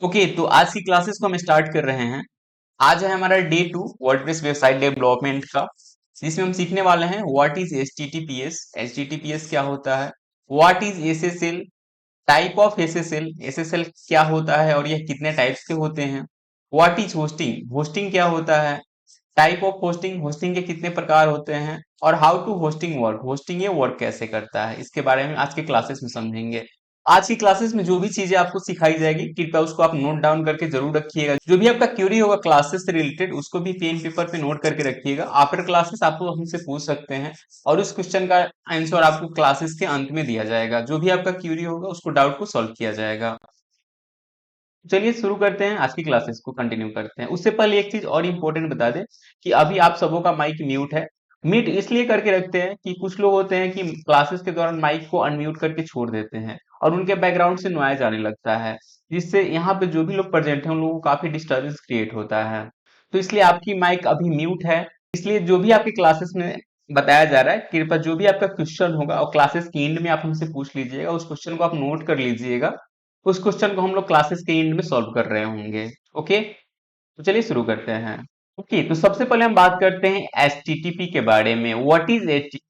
Okay, तो आज की क्लासेस को हम स्टार्ट कर रहे हैं। आज है हमारा डे 2 वर्डप्रेस वेबसाइट डेवलपमेंट का, जिसमें हम सीखने वाले हैं व्हाट इज एचटीटीपीएस। एचटीटीपीएस क्या होता है, what is SSL, type of SSL, SSL क्या होता है और यह कितने टाइप्स के होते हैं, व्हाट इज होस्टिंग, होस्टिंग क्या होता है, टाइप ऑफ होस्टिंग, होस्टिंग के कितने प्रकार होते हैं, और how to hosting work, hosting ये वर्क कैसे करता है, इसके बारे में आज के क्लासेस में समझेंगे। आज की क्लासेस में जो भी चीजें आपको सिखाई जाएगी कृपया उसको आप नोट डाउन करके जरूर रखिएगा। जो भी आपका क्यूरी होगा क्लासेस से रिलेटेड उसको भी पेन पेपर पे नोट करके रखिएगा। आफ्टर क्लासेस आपको हमसे पूछ सकते हैं और उस क्वेश्चन का आंसर आपको क्लासेस के अंत में दिया जाएगा। जो भी आपका क्यूरी होगा उसको डाउट को सॉल्व किया जाएगा। चलिए शुरू करते हैं, आज की क्लासेस को कंटिन्यू करते हैं। उससे पहले एक चीज और इम्पोर्टेंट बता दें कि अभी आप सबों का माइक म्यूट है। म्यूट इसलिए करके रखते हैं कि कुछ लोग होते हैं कि क्लासेस के दौरान माइक को अनम्यूट करके छोड़ देते हैं और उनके बैकग्राउंड से नॉइज आने लगता है, जिससे यहाँ पे जो भी लोग प्रेजेंट हैं उन लोगों को काफी डिस्टर्बेंस क्रिएट होता है। तो इसलिए आपकी माइक अभी म्यूट है। इसलिए जो भी आपके क्लासेस में बताया जा रहा है कृपया जो भी आपका क्वेश्चन होगा और क्लासेस के एंड में आप हमसे पूछ लीजिएगा, उस क्वेश्चन को आप नोट कर लीजिएगा। उस क्वेश्चन को हम लोग क्लासेस के एंड में सॉल्व कर रहे होंगे। ओके, तो चलिए शुरू करते हैं। ओके, तो सबसे पहले हम बात करते हैं एचटीटीपी के बारे में। व्हाट इज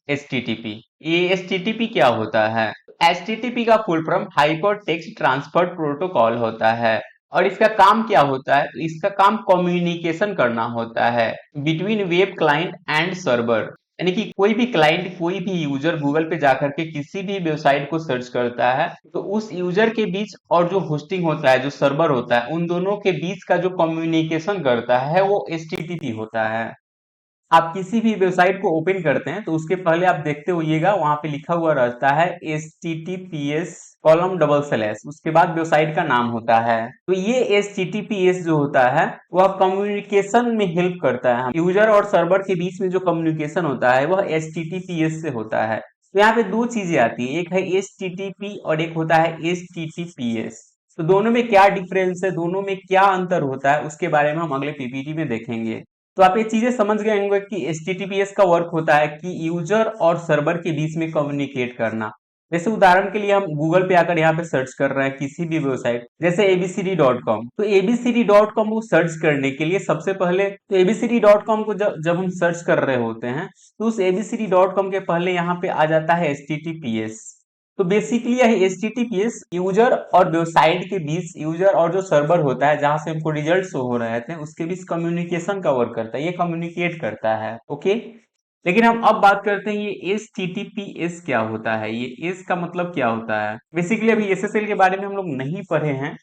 एचटीटीपी, ये एचटीटीपी क्या होता है। एचटीटीपी का full form hyper text transfer protocol होता है और इसका काम क्या होता है, तो इसका काम कम्युनिकेशन करना होता है between web client and server. यानी कि कोई भी क्लाइंट, कोई भी यूजर गूगल पे जाकर के किसी भी वेबसाइट को सर्च करता है तो उस यूजर के बीच और जो होस्टिंग होता है, जो सर्वर होता है, उन दोनों के बीच का जो कम्युनिकेशन करता है वो एचटीटीपी होता है। आप किसी भी वेबसाइट को ओपन करते हैं तो उसके पहले आप देखते होइएगा वहां पे लिखा हुआ रहता है HTTPS कॉलम डबल स्लैश, उसके बाद वेबसाइट का नाम होता है। तो ये HTTPS जो होता है वह कम्युनिकेशन में हेल्प करता है। यूजर और सर्वर के बीच में जो कम्युनिकेशन होता है वह HTTPS से होता है। तो यहाँ पे दो चीजें आती है, एक है HTTP और एक होता है HTTPS। तो दोनों में क्या डिफरेंस है, दोनों में क्या अंतर होता है, उसके बारे में हम अगले पीपीटी में देखेंगे। तो आप ये चीजें समझ गए होंगे कि एचटीटीपीएस का वर्क होता है कि यूजर और सर्वर के बीच में कम्युनिकेट करना। जैसे उदाहरण के लिए हम गूगल पे आकर यहाँ पे सर्च कर रहे हैं किसी भी वेबसाइट जैसे abcd.com, तो abcd.com को सर्च करने के लिए सबसे पहले तो abcd.com को जब हम सर्च कर रहे होते हैं तो उस abcd.com के पहले यहाँ पे आ जाता है एचटीटीपीएस। तो बेसिकली यह एचटीटीपीएस यूजर और वेबसाइट के बीच, यूजर और जो सर्वर होता है जहां से हमको रिजल्ट शो हो रहे थे उसके बीच कम्युनिकेशन का वर्क करता है, ये कम्युनिकेट करता है। ओके, लेकिन हम अब बात करते हैं ये HTTPS क्या होता है, ये एस का मतलब क्या होता है। बेसिकली अभी एसएसएल के बारे में हम लोग नहीं पढ़े हैं,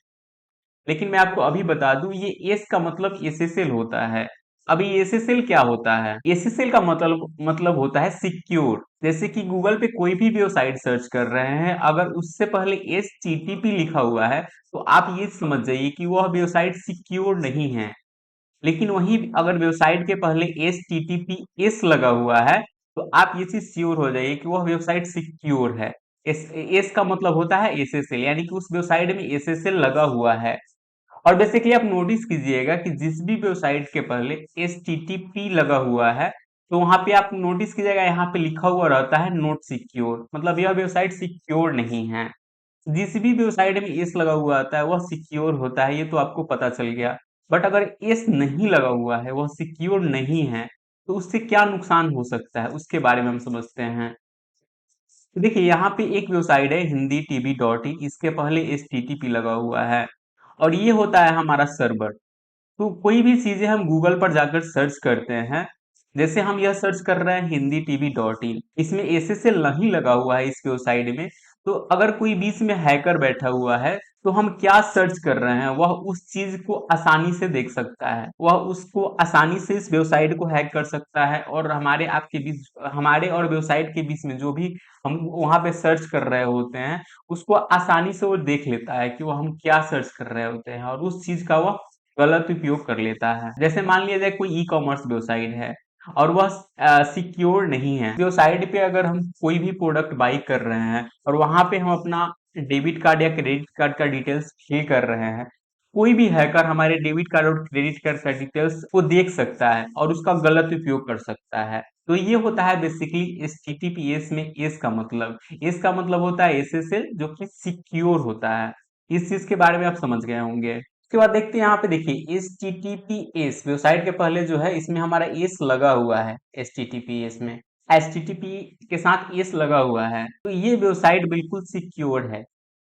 लेकिन मैं आपको अभी बता दूं ये एस का मतलब एसएसएल होता है। अभी एसएसएल क्या होता है, एसएसएल का मतलब होता है सिक्योर। जैसे कि गूगल पे कोई भी वेबसाइट सर्च कर रहे हैं, अगर उससे पहले HTTP लिखा हुआ है तो आप ये समझ जाइए कि वह वेबसाइट सिक्योर नहीं है। लेकिन वहीं अगर वेबसाइट के पहले HTTPS लगा हुआ है तो आप ये चीज श्योर हो जाइए कि वह वेबसाइट सिक्योर है। एस का मतलब होता है एसएसएल, यानी कि उस वेबसाइट में एसएसएल लगा हुआ है। और बेसिकली आप नोटिस कीजिएगा कि जिस भी वेबसाइट के पहले HTTP लगा हुआ है तो वहां पे आप नोटिस कीजिएगा यहाँ पे लिखा हुआ रहता है नॉट सिक्योर, मतलब यह वेबसाइट सिक्योर नहीं है। जिस भी वेबसाइट में एस लगा हुआ आता है वह सिक्योर होता है, ये तो आपको पता चल गया। बट अगर एस नहीं लगा हुआ है, वह सिक्योर नहीं है, तो उससे क्या नुकसान हो सकता है उसके बारे में हम समझते हैं। तो देखिए यहाँ पे एक वेबसाइट है हिंदी tv.in, इसके पहले HTTP लगा हुआ है और ये होता है हमारा सर्वर। तो कोई भी चीजें हम गूगल पर जाकर सर्च करते हैं, जैसे हम यह सर्च कर रहे हैं हिंदी tv.in, इसमें एसएसएल नहीं लगा हुआ है इस वेबसाइट में। तो अगर कोई बीच में हैकर बैठा हुआ है तो हम क्या सर्च कर रहे हैं वह उस चीज को आसानी से देख सकता है, वह उसको आसानी से इस वेबसाइट को हैक कर सकता है और हमारे आपके बीच, हमारे और वेबसाइट के बीच में जो भी हम वहां पे सर्च कर रहे होते हैं उसको आसानी से वो देख लेता है कि वो हम क्या सर्च कर रहे होते हैं और उस चीज का वह गलत उपयोग कर लेता है। जैसे मान लिया जाए कोई ई कॉमर्स वेबसाइट है और वह सिक्योर नहीं है, वेबसाइट पे अगर हम कोई भी प्रोडक्ट बाई कर रहे हैं और वहां पे हम अपना डेबिट कार्ड या क्रेडिट कार्ड का डिटेल्स फिल कर रहे हैं, कोई भी हैकर हमारे डेबिट कार्ड और क्रेडिट कार्ड का डिटेल्स को देख सकता है और उसका गलत उपयोग कर सकता है। तो ये होता है बेसिकली HTTPS में एस का मतलब। एस का मतलब होता है एसएसएल जो कि सिक्योर होता है। इस चीज के बारे में आप समझ गए होंगे। उसके बाद देखते हैं यहाँ पे, देखिए HTTPS वेबसाइट के पहले जो है इसमें हमारा एस लगा हुआ है। HTTPS में HTTP के साथ एस लगा हुआ है, तो ये वेबसाइट बिल्कुल सिक्योर्ड है।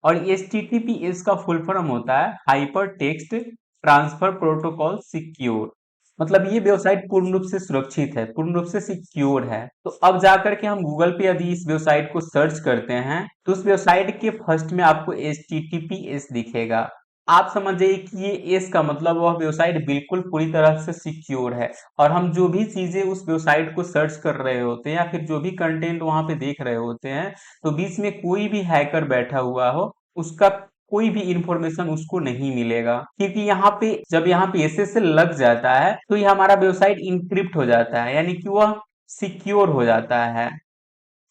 और HTTPS का फुल फॉर्म होता है hyper text transfer protocol secure. मतलब ये वेबसाइट पूर्ण रूप से सुरक्षित है, पूर्ण रूप से सिक्योर है। तो अब जाकर के हम गूगल पे यदि इस वेबसाइट को सर्च करते हैं तो उस वेबसाइट के फर्स्ट में आपको HTTPS दिखेगा। आप समझ जाइए कि ये एस का मतलब वह वेबसाइट बिल्कुल पूरी तरह से सिक्योर है। और हम जो भी चीजें उस वेबसाइट को सर्च कर रहे होते हैं या फिर जो भी कंटेंट वहां पे देख रहे होते हैं, तो बीच में कोई भी हैकर बैठा हुआ हो, उसका कोई भी इंफॉर्मेशन उसको नहीं मिलेगा। क्योंकि यहाँ पे जब यहाँ पे SSL लग जाता है तो ये हमारा वेबसाइट इंक्रिप्ट हो जाता है, यानी कि वह सिक्योर हो जाता है।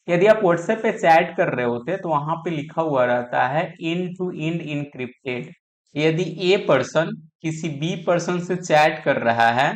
यदि आप व्हाट्सएप पे चैट कर रहे होते हैं तो वहां पे लिखा हुआ रहता है एंड टू एंड इनक्रिप्टेड। यदि ए पर्सन किसी बी पर्सन से चैट कर रहा है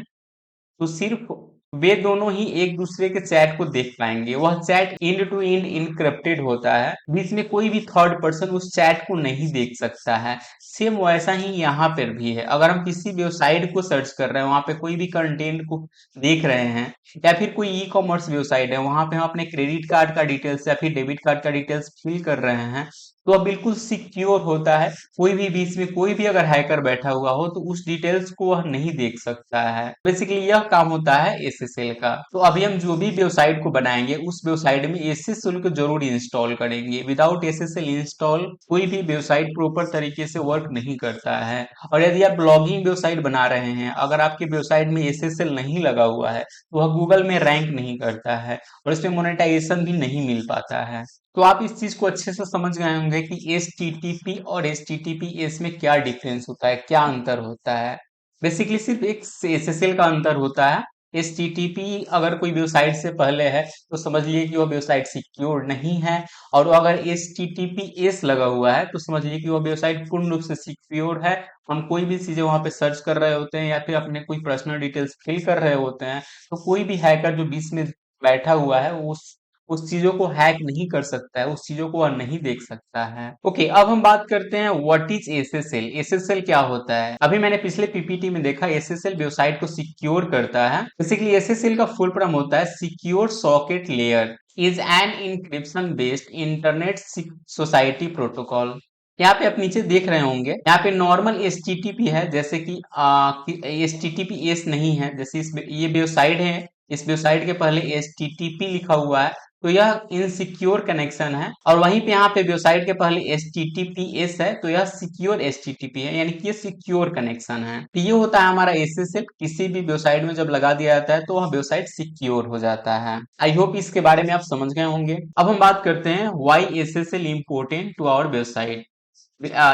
तो सिर्फ वे दोनों ही एक दूसरे के चैट को देख पाएंगे। वह chat end to end encrypted होता है, बीच में कोई भी थर्ड पर्सन उस चैट को नहीं देख सकता है। सेम वैसा ही यहाँ पर भी है। अगर हम किसी वेबसाइट को सर्च कर रहे हैं, वहां पे कोई भी कंटेंट को देख रहे हैं, या फिर कोई ई कॉमर्स वेबसाइट है, वहां पे हम अपने क्रेडिट कार्ड का डिटेल्स या फिर डेबिट कार्ड का डिटेल्स फिल कर रहे हैं, तो वह बिल्कुल सिक्योर होता है। कोई भी बीच में कोई भी अगर हैकर बैठा हुआ हो तो उस डिटेल्स को वह नहीं देख सकता है। बेसिकली यह काम होता है SSL का। तो अभी हम जो भी वेबसाइट को बनाएंगे उस वेबसाइट में SSL को जरूर इंस्टॉल करेंगे। विदाउट SSL इंस्टॉल कोई भी वेबसाइट प्रॉपर तरीके से वर्क नहीं करता है। और यदि आप ब्लॉगिंग वेबसाइट बना रहे हैं, अगर आपके वेबसाइट में SSL नहीं लगा हुआ है तो वह गूगल में रैंक नहीं करता है और इसमें मोनेटाइजेशन भी नहीं मिल पाता है। तो आप इस चीज को अच्छे से समझ गए होंगे कि HTTP और HTTPS में क्या डिफरेंस होता है, क्या अंतर होता है। बेसिकली सिर्फ एक SSL का अंतर होता है। HTTP अगर कोई वेबसाइट से पहले है तो समझ लिए कि वह वेबसाइट सिक्योर नहीं है, और अगर HTTPS लगा हुआ है तो समझ लिए कि वह वेबसाइट पूर्ण रूप से सिक्योर है। हम कोई भी चीजें वहां पे सर्च कर रहे होते हैं या फिर अपने कोई पर्सनल डिटेल्स फिल कर रहे होते हैं, तो कोई भी हैकर जो बीच में बैठा हुआ है उस चीजों को हैक नहीं कर सकता है, उस चीजों को वह नहीं देख सकता है। ओके, अब हम बात करते हैं व्हाट इज SSL। SSL क्या होता है? अभी मैंने पिछले PPT में देखा SSL वेबसाइट को सिक्योर करता है। बेसिकली SSL का फुल फॉर्म होता है secure socket layer is an encryption based internet society protocol. यहाँ पे आप नीचे देख रहे होंगे, यहाँ पे नॉर्मल HTTP है, जैसे कि HTTPS नहीं है। जैसे ये वेबसाइट है, इस वेबसाइट के पहले HTTP लिखा हुआ है, तो यह इनसिक्योर कनेक्शन है। और वहीं पे यहाँ पे वेबसाइट के पहले HTTPS है, तो यह सिक्योर HTTP है, यानी कि ये सिक्योर कनेक्शन है। तो ये होता है हमारा SSL। किसी भी वेबसाइट में जब लगा दिया जाता है तो वह वेबसाइट सिक्योर हो जाता है। आई होप इसके बारे में आप समझ गए होंगे। अब हम बात करते हैं why SSL important to our website.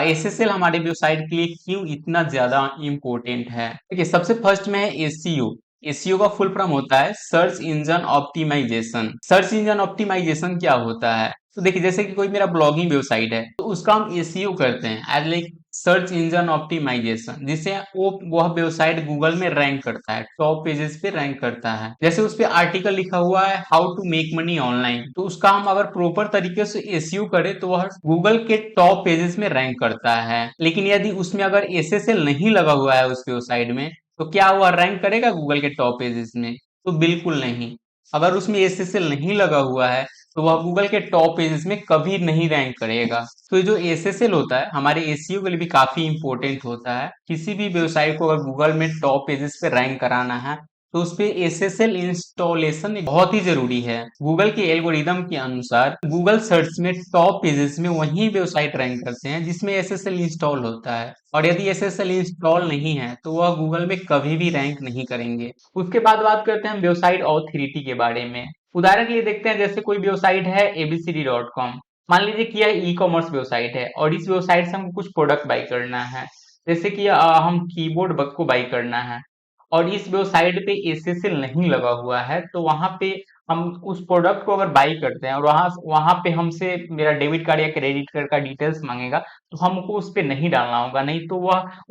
SSL हमारे वेबसाइट के लिए क्यों इतना ज्यादा इम्पोर्टेंट है? देखिए, सबसे फर्स्ट में है एसईओ। एसईओ का फुल फॉर्म होता है search engine optimization. Search engine optimization क्या होता है? तो देखिए, जैसे कि कोई मेरा ब्लॉगिंग वेबसाइट है तो उसका हम एसईओ करते हैं as like search engine optimization, जिससे वो वह वेबसाइट गूगल में रैंक करता है, टॉप पेजेस पे रैंक करता है। जैसे उस पे आर्टिकल लिखा हुआ है how to make money online, तो उसका हम अगर प्रॉपर तरीके से एसईओ करें तो वह गूगल के टॉप पेजेस में रैंक करता है। लेकिन यदि उसमें अगर SSL नहीं लगा हुआ है उस वेबसाइट में, तो क्या वह रैंक करेगा गूगल के टॉप पेजेस में? तो बिल्कुल नहीं। अगर उसमें SSL नहीं लगा हुआ है तो वह गूगल के टॉप पेजेस में कभी नहीं रैंक करेगा। तो ये जो SSL होता है हमारे एसईओ के लिए भी काफी इंपॉर्टेंट होता है। किसी भी वेबसाइट को अगर गूगल में टॉप पेजेस पे रैंक कराना है तो उस पे SSL इंस्टॉलेशन बहुत ही जरूरी है। गूगल के एल्गोरिदम के अनुसार गूगल सर्च में टॉप पेजेस में वही वेबसाइट रैंक करते हैं जिसमें SSL इंस्टॉल होता है, और यदि SSL इंस्टॉल नहीं है तो वह गूगल में कभी भी रैंक नहीं करेंगे। उसके बाद बात करते हैं वेबसाइट ऑथोरिटी के बारे में। उदाहरण के लिए देखते हैं, जैसे कोई वेबसाइट है abcd.com। मान लीजिए कि यह ई कॉमर्स वेबसाइट है और इस वेबसाइट से हमको कुछ प्रोडक्ट बाई करना है। जैसे कि हम कीबोर्ड को बाई करना है और इस वेबसाइट पे SSL नहीं लगा हुआ है, तो वहां पे हम उस प्रोडक्ट को अगर बाई करते हैं और वहां वहां पे हमसे मेरा डेबिट कार्ड या क्रेडिट कार्ड का डिटेल्स मांगेगा, तो हमको उस पे नहीं डालना होगा, नहीं तो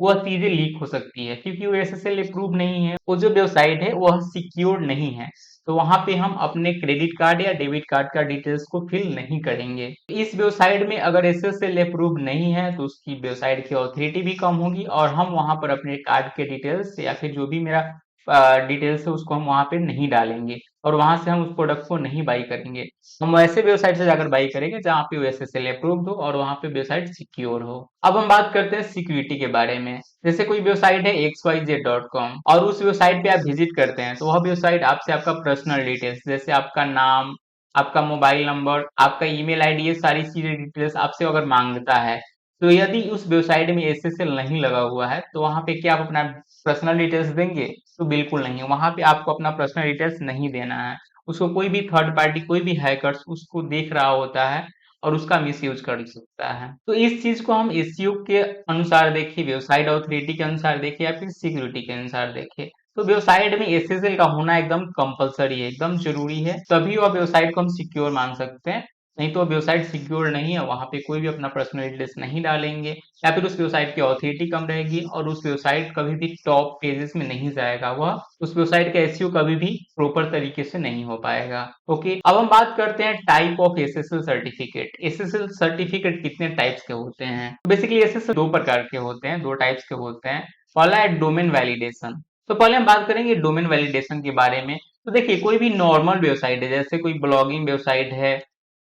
वह चीजें लीक हो सकती है, क्योंकि वो एसएसएल अप्रूव नहीं है, वो जो वेबसाइट है वह सिक्योर नहीं है। तो वहां पे हम अपने क्रेडिट कार्ड या डेबिट कार्ड का डिटेल्स को फिल नहीं करेंगे। इस वेबसाइट में अगर एसएसएल अप्रूव नहीं है तो उसकी वेबसाइट की ऑथोरिटी भी कम होगी, और हम वहां पर अपने कार्ड के डिटेल्स या फिर जो भी मेरा डिटेल्स है उसको हम वहां पे नहीं डालेंगे, और वहां से हम उस प्रोडक्ट को नहीं बाई करेंगे। हम वैसे वेबसाइट से जाकर बाई करेंगे जहाँ पे वो एसएसएल अप्रूव्ड हो और वहां पे वेबसाइट सिक्योर हो। अब हम बात करते हैं सिक्योरिटी के बारे में। जैसे कोई वेबसाइट है xyz.com और उस वेबसाइट पे आप विजिट करते हैं, तो वह वेबसाइट आपसे आपका पर्सनल डिटेल्स जैसे आपका नाम, आपका मोबाइल नंबर, आपका ईमेल आईडी, ये सारी चीजें डिटेल्स आपसे अगर मांगता है, तो यदि उस वेबसाइट में एसएसएल नहीं लगा हुआ है तो वहां पे क्या आप अपना पर्सनल डिटेल्स देंगे? तो बिल्कुल नहीं, वहां पे आपको अपना पर्सनल डिटेल्स नहीं देना है। उसको कोई भी थर्ड पार्टी, कोई भी हैकर्स उसको देख रहा होता है और उसका मिसयूज कर सकता है। तो इस चीज को हम एसईओ के अनुसार देखें, वेबसाइट ऑथोरिटी के अनुसार देखें या फिर सिक्योरिटी के अनुसार देखें, तो वेबसाइट में एसएसएल का होना एकदम कंपलसरी है, एकदम जरूरी है, तभी वह वेबसाइट को हम सिक्योर मान सकते हैं। नहीं तो वेबसाइट सिक्योर नहीं है, वहां पे कोई भी अपना पर्सनल डिटेल्स नहीं डालेंगे, या फिर उस वेबसाइट की ऑथोरिटी कम रहेगी और उस वेबसाइट कभी भी टॉप पेजेस में नहीं जाएगा, वह उस वेबसाइट का एसईओ कभी भी प्रॉपर तरीके से नहीं हो पाएगा। ओके, अब हम बात करते हैं type of SSL certificate. SSL certificate कितने टाइप्स के होते हैं? बेसिकली एसएसएल दो प्रकार के होते हैं, दो टाइप्स के होते हैं। पहला है डोमेन वैलिडेशन। तो पहले हम बात करेंगे डोमेन वैलिडेशन के बारे में। तो देखिए, कोई भी नॉर्मल वेबसाइट है, जैसे कोई ब्लॉगिंग वेबसाइट है,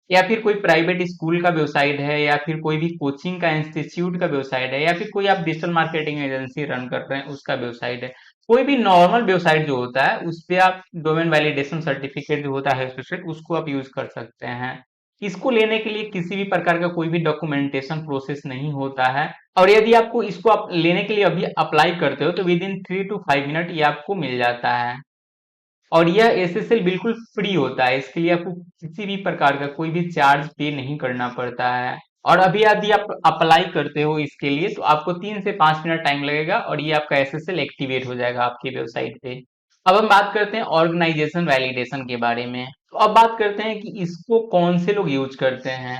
या फिर कोई प्राइवेट स्कूल का वेबसाइट है, या फिर कोई भी कोचिंग का इंस्टीट्यूट का वेबसाइट है, या फिर कोई आप डिजिटल मार्केटिंग एजेंसी रन कर रहे हैं उसका वेबसाइट है, कोई भी नॉर्मल वेबसाइट जो होता है उस पे आप डोमेन वैलिडेशन सर्टिफिकेट जो होता है स्पेशल, उसको आप यूज कर सकते हैं। इसको लेने के लिए किसी भी प्रकार का कोई भी डॉक्यूमेंटेशन प्रोसेस नहीं होता है, और यदि आपको इसको आप लेने के लिए अभी अप्लाई करते हो तो विद इन 3 to 5 मिनट ये आपको मिल जाता है। और यह एसएसएल बिल्कुल फ्री होता है, इसके लिए आपको किसी भी प्रकार का कोई भी चार्ज पे नहीं करना पड़ता है। और अभी यदि आप अप्लाई करते हो इसके लिए तो आपको 3 से 5 मिनट टाइम लगेगा और ये आपका एसएसएल एक्टिवेट हो जाएगा आपकी वेबसाइट पे। अब हम बात करते हैं ऑर्गेनाइजेशन वैलिडेशन के बारे में। तो अब बात करते हैं कि इसको कौन से लोग यूज करते हैं।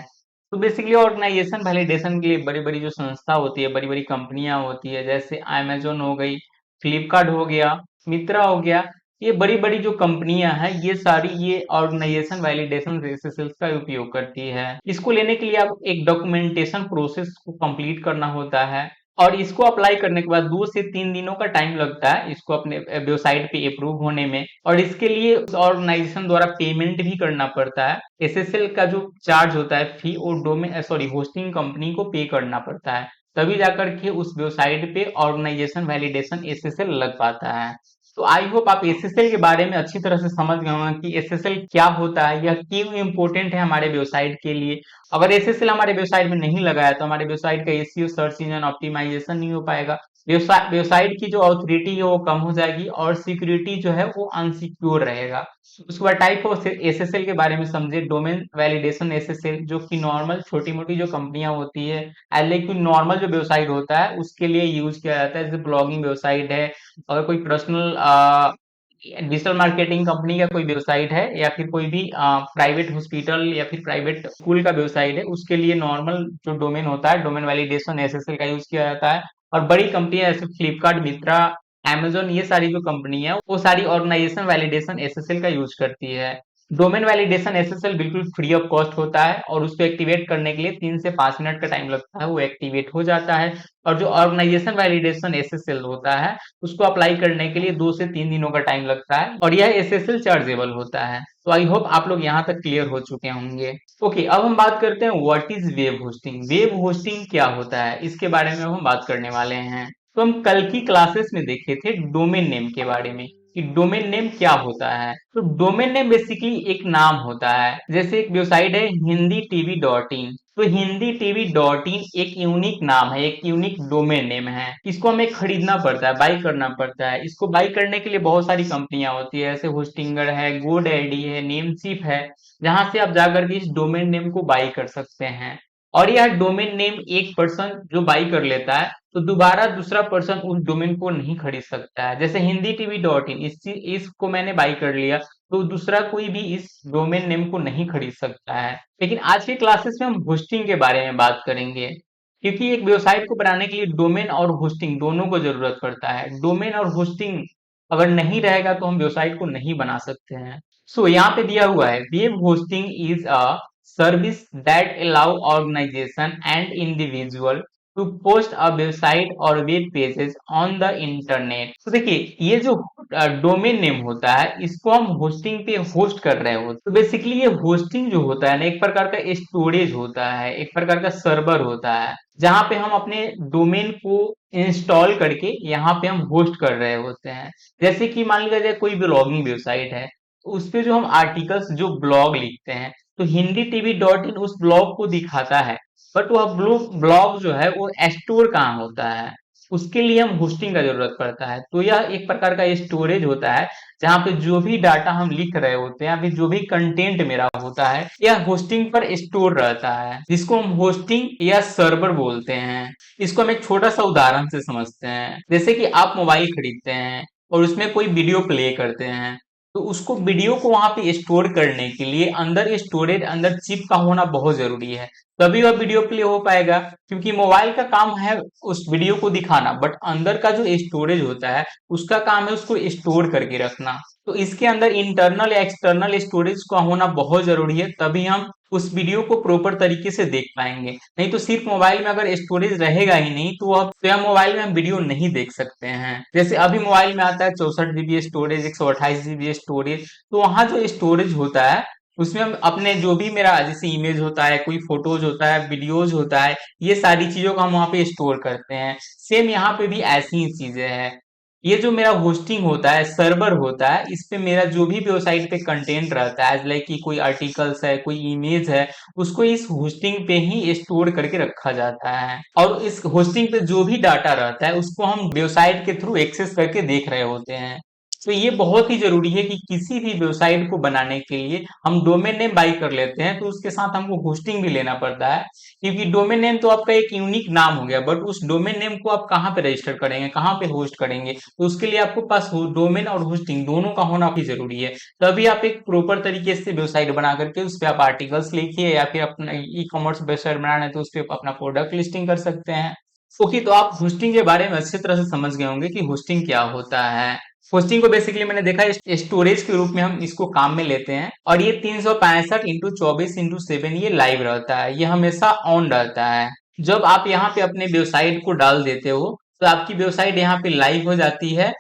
तो बेसिकली ऑर्गेनाइजेशन वैलिडेशन के लिए बड़ी बड़ी जो संस्था होती है, बड़ी बड़ी कंपनियां होती है, जैसे अमेजोन हो गई, फ्लिपकार्ट हो गया, मित्रा हो गया, ये बड़ी बड़ी जो कंपनियां हैं ये सारी ये ऑर्गेनाइजेशन वैलिडेशन एसएसएल का उपयोग करती है। इसको लेने के लिए आप एक डॉक्यूमेंटेशन प्रोसेस को कंप्लीट करना होता है, और इसको अप्लाई करने के बाद 2 से 3 दिनों का टाइम लगता है इसको अपने वेबसाइट पे अप्रूव होने में, और इसके लिए उस ऑर्गेनाइजेशन द्वारा पेमेंट भी करना पड़ता है। एसएसएल का जो चार्ज होता है फी, और डोमेन सॉरी होस्टिंग कंपनी को पे करना पड़ता है, तभी जाकर के उस वेबसाइट पे ऑर्गेनाइजेशन वैलिडेशन एसएसएल लग पाता है। तो आई होप आप एसएसएल के बारे में अच्छी तरह से समझ गए होंगे कि एसएसएल क्या होता है, यह क्यों इम्पोर्टेंट है हमारे वेबसाइट के लिए। अगर एसएसएल हमारे वेबसाइट में नहीं लगा है तो हमारे वेबसाइट का एसईओ, सर्च इंजन ऑप्टिमाइजेशन नहीं हो पाएगा, वेबसाइट की जो ऑथोरिटी है वो कम हो जाएगी, और सिक्योरिटी जो है वो अनसिक्योर रहेगा। उसके बाद टाइप ऑफ एसएसएल के बारे में समझे। डोमेन वैलिडेशन एसएसएल जो कि नॉर्मल छोटी मोटी जो कंपनियां होती है, लेकिन नॉर्मल जो वेबसाइट होता है उसके लिए यूज किया जाता है, जैसे ब्लॉगिंग वेबसाइट है, अगर कोई पर्सनल डिजिटल मार्केटिंग कंपनी का कोई वेबसाइट है, या फिर कोई भी प्राइवेट हॉस्पिटल या फिर प्राइवेट स्कूल का वेबसाइट है, उसके लिए नॉर्मल जो डोमेन होता है डोमेन वैलिडेशन एसएसएल का यूज किया जाता है। और बड़ी कंपनियां जैसे फ्लिपकार्ट, मित्रा, Amazon, ये सारी जो कंपनी है वो सारी ऑर्गेनाइजेशन वैलिडेशन एसएसएल का यूज करती है। डोमेन वैलिडेशन एसएसएल बिल्कुल फ्री ऑफ कॉस्ट होता है, और उसको एक्टिवेट करने के लिए 3 से 5 मिनट का टाइम लगता है, वो एक्टिवेट हो जाता है। और जो ऑर्गेनाइजेशन वैलिडेशन एसएसएल होता है उसको अप्लाई करने के लिए 2 से 3 दिनों का टाइम लगता है, और यह एसएसएल चार्जेबल होता है। तो आई होप आप लोग यहाँ तक क्लियर हो चुके होंगे। ओके, अब हम बात करते हैं what is web hosting. Web hosting क्या होता है इसके बारे में हम बात करने वाले हैं। तो हम कल की क्लासेस में देखे थे डोमेन नेम के बारे में कि डोमेन नेम क्या होता है। तो डोमेन नेम बेसिकली एक नाम होता है, जैसे एक वेबसाइट है हिंदी टीवी डॉट इन, तो हिंदी टीवी डॉट इन एक यूनिक नाम है, एक यूनिक डोमेन नेम है। इसको हमें खरीदना पड़ता है, बाई करना पड़ता है। इसको बाई करने के लिए बहुत सारी कंपनियां होती है, जैसे होस्टिंगर है, गोडैडी है, नेमसीप है, जहां से आप जाकर के इस डोमेन नेम को बाई कर सकते हैं। और यह डोमेन नेम एक पर्सन जो बाई कर लेता है तो दोबारा दूसरा पर्सन उस डोमेन को नहीं खरीद सकता है। जैसे हिंदी टीवी डॉट इन इसको मैंने बाई कर लिया तो दूसरा कोई भी इस डोमेन नेम को नहीं खरीद सकता है। लेकिन आज के क्लासेस में हम होस्टिंग के बारे में बात करेंगे, क्योंकि एक वेबसाइट को बनाने के लिए डोमेन और होस्टिंग दोनों को जरूरत पड़ता है। डोमेन और होस्टिंग अगर नहीं रहेगा तो हम वेबसाइट को नहीं बना सकते हैं। सो यहाँ पे दिया हुआ है, web hosting is a service that allow organization and individual to post a website और web pages on the internet. तो देखिए ये जो डोमेन नेम होता है इसको हम होस्टिंग पे होस्ट कर रहे हो, तो बेसिकली ये होस्टिंग जो होता है ना, एक प्रकार का स्टोरेज होता है, एक प्रकार का सर्वर होता है, जहां पे हम अपने डोमेन को इंस्टॉल करके यहाँ पे हम होस्ट कर रहे होते हैं। जैसे कि मान लीजिए जाए कोई ब्लॉगिंग वेबसाइट है, तो उस पे जो हम आर्टिकल्स जो ब्लॉग लिखते हैं तो हिंदी टीवी डॉट इन उस ब्लॉग को दिखाता है, बट वह ब्लॉग जो है वो स्टोर कहाँ होता है, उसके लिए हम होस्टिंग का जरूरत पड़ता है। तो यह एक प्रकार का स्टोरेज होता है जहाँ पे जो भी डाटा हम लिख रहे होते हैं या फिर जो भी कंटेंट मेरा होता है यह होस्टिंग पर स्टोर रहता है, जिसको हम होस्टिंग या सर्वर बोलते हैं। इसको हम एक छोटा सा उदाहरण से समझते हैं। जैसे कि आप मोबाइल खरीदते हैं और उसमें कोई वीडियो प्ले करते हैं, तो उसको वीडियो को वहां पे स्टोर करने के लिए अंदर स्टोरेज अंदर चिप का होना बहुत जरूरी है, तभी वह वीडियो प्ले हो पाएगा। क्योंकि मोबाइल का काम है उस वीडियो को दिखाना, बट अंदर का जो स्टोरेज होता है उसका काम है उसको स्टोर करके रखना। तो इसके अंदर इंटरनल या एक्सटर्नल स्टोरेज का होना बहुत जरूरी है, तभी हम उस वीडियो को प्रॉपर तरीके से देख पाएंगे। नहीं तो सिर्फ मोबाइल में अगर स्टोरेज रहेगा ही नहीं तो अब तो हम मोबाइल में हम वीडियो नहीं देख सकते हैं। जैसे अभी मोबाइल में आता है 64 GB स्टोरेज, 128 GB स्टोरेज, तो वहां जो स्टोरेज होता है उसमें हम अपने जो भी मेरा जैसे इमेज होता है, कोई फोटोज होता है, वीडियोज होता है, ये सारी चीजों को हम वहां पे स्टोर करते हैं। सेम यहाँ पे भी ऐसी ही चीजें हैं। ये जो मेरा होस्टिंग होता है, सर्वर होता है, इस पे मेरा जो भी वेबसाइट पे कंटेंट रहता है, लाइक कि कोई आर्टिकल्स है, कोई इमेज है, उसको इस होस्टिंग पे ही स्टोर करके रखा जाता है। और इस होस्टिंग पे जो भी डाटा रहता है उसको हम वेबसाइट के थ्रू एक्सेस करके देख रहे होते हैं। तो ये बहुत ही जरूरी है कि किसी भी वेबसाइट को बनाने के लिए हम डोमेन नेम बाई कर लेते हैं तो उसके साथ हमको होस्टिंग भी लेना पड़ता है। क्योंकि डोमेन नेम तो आपका एक यूनिक नाम हो गया, बट उस डोमेन नेम को आप कहाँ पे रजिस्टर करेंगे, कहाँ पे होस्ट करेंगे, तो उसके लिए आपको पास डोमेन और होस्टिंग दोनों का होना भी जरूरी है। तभी आप एक प्रॉपर तरीके से वेबसाइट बना करके उस पर आप आर्टिकल्स लिखिए या फिर अपना ई कॉमर्स वेबसाइट बनाना है तो उस पर अपना प्रोडक्ट लिस्टिंग कर सकते हैं। ओके, तो आप होस्टिंग के बारे में अच्छी तरह से समझ गए होंगे कि होस्टिंग क्या होता है। होस्टिंग को बेसिकली मैंने देखा स्टोरेज के रूप में हम इसको काम में लेते हैं, और ये 365x24x7 ये लाइव रहता है, ये हमेशा ऑन रहता है। जब आप यहाँ पे अपने वेबसाइट को डाल देते हो तो आपकी वेबसाइट यहाँ पे लाइव हो जाती है।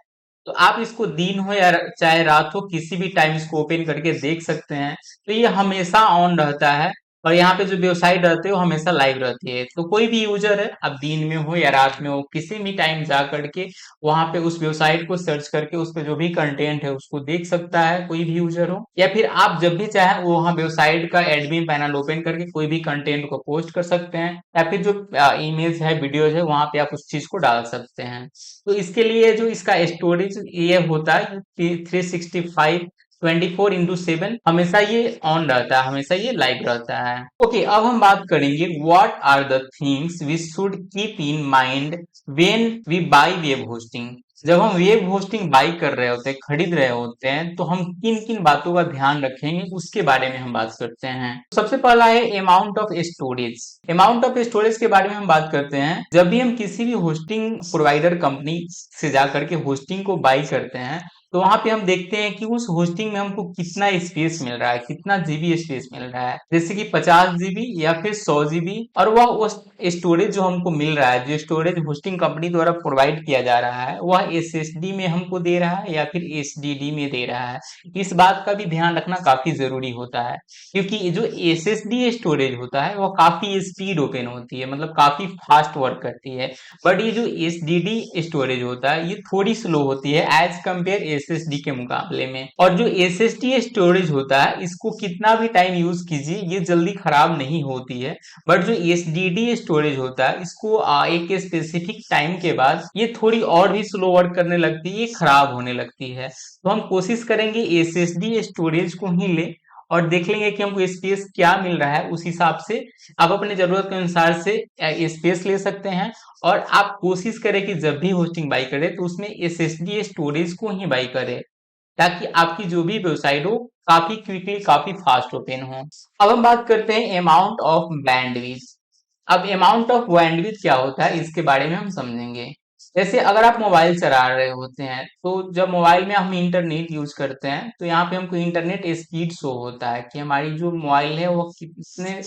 तो आप इसको दिन हो या चाहे रात हो किसी भी टाइम इसको ओपन करके देख सकते हैं। तो ये हमेशा ऑन रहता है, और यहाँ पे जो वेबसाइट रहती है वो हमेशा लाइव रहती है। तो कोई भी यूजर है, अब दिन में हो या रात में हो, किसी भी टाइम जा करके वहां पे उस वेबसाइट को सर्च करके उस पे जो भी कंटेंट है उसको देख सकता है, कोई भी यूजर हो। या फिर आप जब भी चाहे वो वहाँ वेबसाइट का एडमिन पैनल ओपन करके कोई भी कंटेंट को पोस्ट कर सकते हैं, या फिर जो इमेज है, वीडियोज है, वहां पे आप उस चीज को डाल सकते हैं। तो इसके लिए जो इसका स्टोरेज ये होता है 365 24x7 हमेशा ये ऑन रहता है, हमेशा ये लाइव रहता है। ओके, अब हम बात करेंगे what are the things we should keep in mind when we buy web hosting. जब हम वेब होस्टिंग बाई कर रहे होते हैं, खरीद रहे होते हैं, तो हम किन किन बातों का ध्यान रखेंगे उसके बारे में हम बात करते हैं। सबसे पहला है amount of storage. Amount of storage के बारे में हम बात करते हैं। जब भी हम किसी भी होस्टिंग प्रोवाइडर कंपनी से जाकर के होस्टिंग को बाई करते हैं तो वहां पे हम देखते हैं कि उस होस्टिंग में हमको कितना स्पेस मिल रहा है, कितना जीबी स्पेस मिल रहा है। जैसे कि 50 GB या फिर 100 GB, और वह उस स्टोरेज जो हमको मिल रहा है, जो स्टोरेज होस्टिंग कंपनी द्वारा प्रोवाइड किया जा रहा है, वह SSD में हमको दे रहा है या फिर HDD में दे रहा है। इस बात का भी ध्यान रखना काफी जरूरी होता है, क्योंकि जो SSD स्टोरेज होता है वह काफी स्पीड ओपन होती है, मतलब काफी फास्ट वर्क करती है। बट ये जो HDD स्टोरेज होता है ये थोड़ी स्लो होती है एज कंपेयर SSD के मुकाबले में। और जो SSD स्टोरेज होता है इसको कितना भी टाइम यूज कीजिए ये जल्दी खराब नहीं होती है। बट जो HDD स्टोरेज होता है इसको एक स्पेसिफिक टाइम के बाद ये थोड़ी और भी स्लो वर्क करने लगती है, ये खराब होने लगती है। तो हम कोशिश करेंगे SSD स्टोरेज को ही ले, और देख लेंगे कि हमको स्पेस क्या मिल रहा है। उस हिसाब से आप अपने जरूरत के अनुसार से स्पेस ले सकते हैं। और आप कोशिश करें कि जब भी होस्टिंग बाई करें तो उसमें एसएसडी स्टोरेज को ही बाई करें, ताकि आपकी जो भी वेबसाइट हो काफी क्विकली काफी फास्ट ओपन हो। अब हम बात करते हैं अमाउंट ऑफ बैंडविड्थ। अब अमाउंट ऑफ बैंडविड्थ क्या होता है इसके बारे में हम समझेंगे। जैसे अगर आप मोबाइल चला रहे होते हैं तो जब मोबाइल में हम इंटरनेट यूज करते हैं तो यहाँ पे हमको इंटरनेट स्पीड शो होता है कि हमारी जो मोबाइल है वो कितने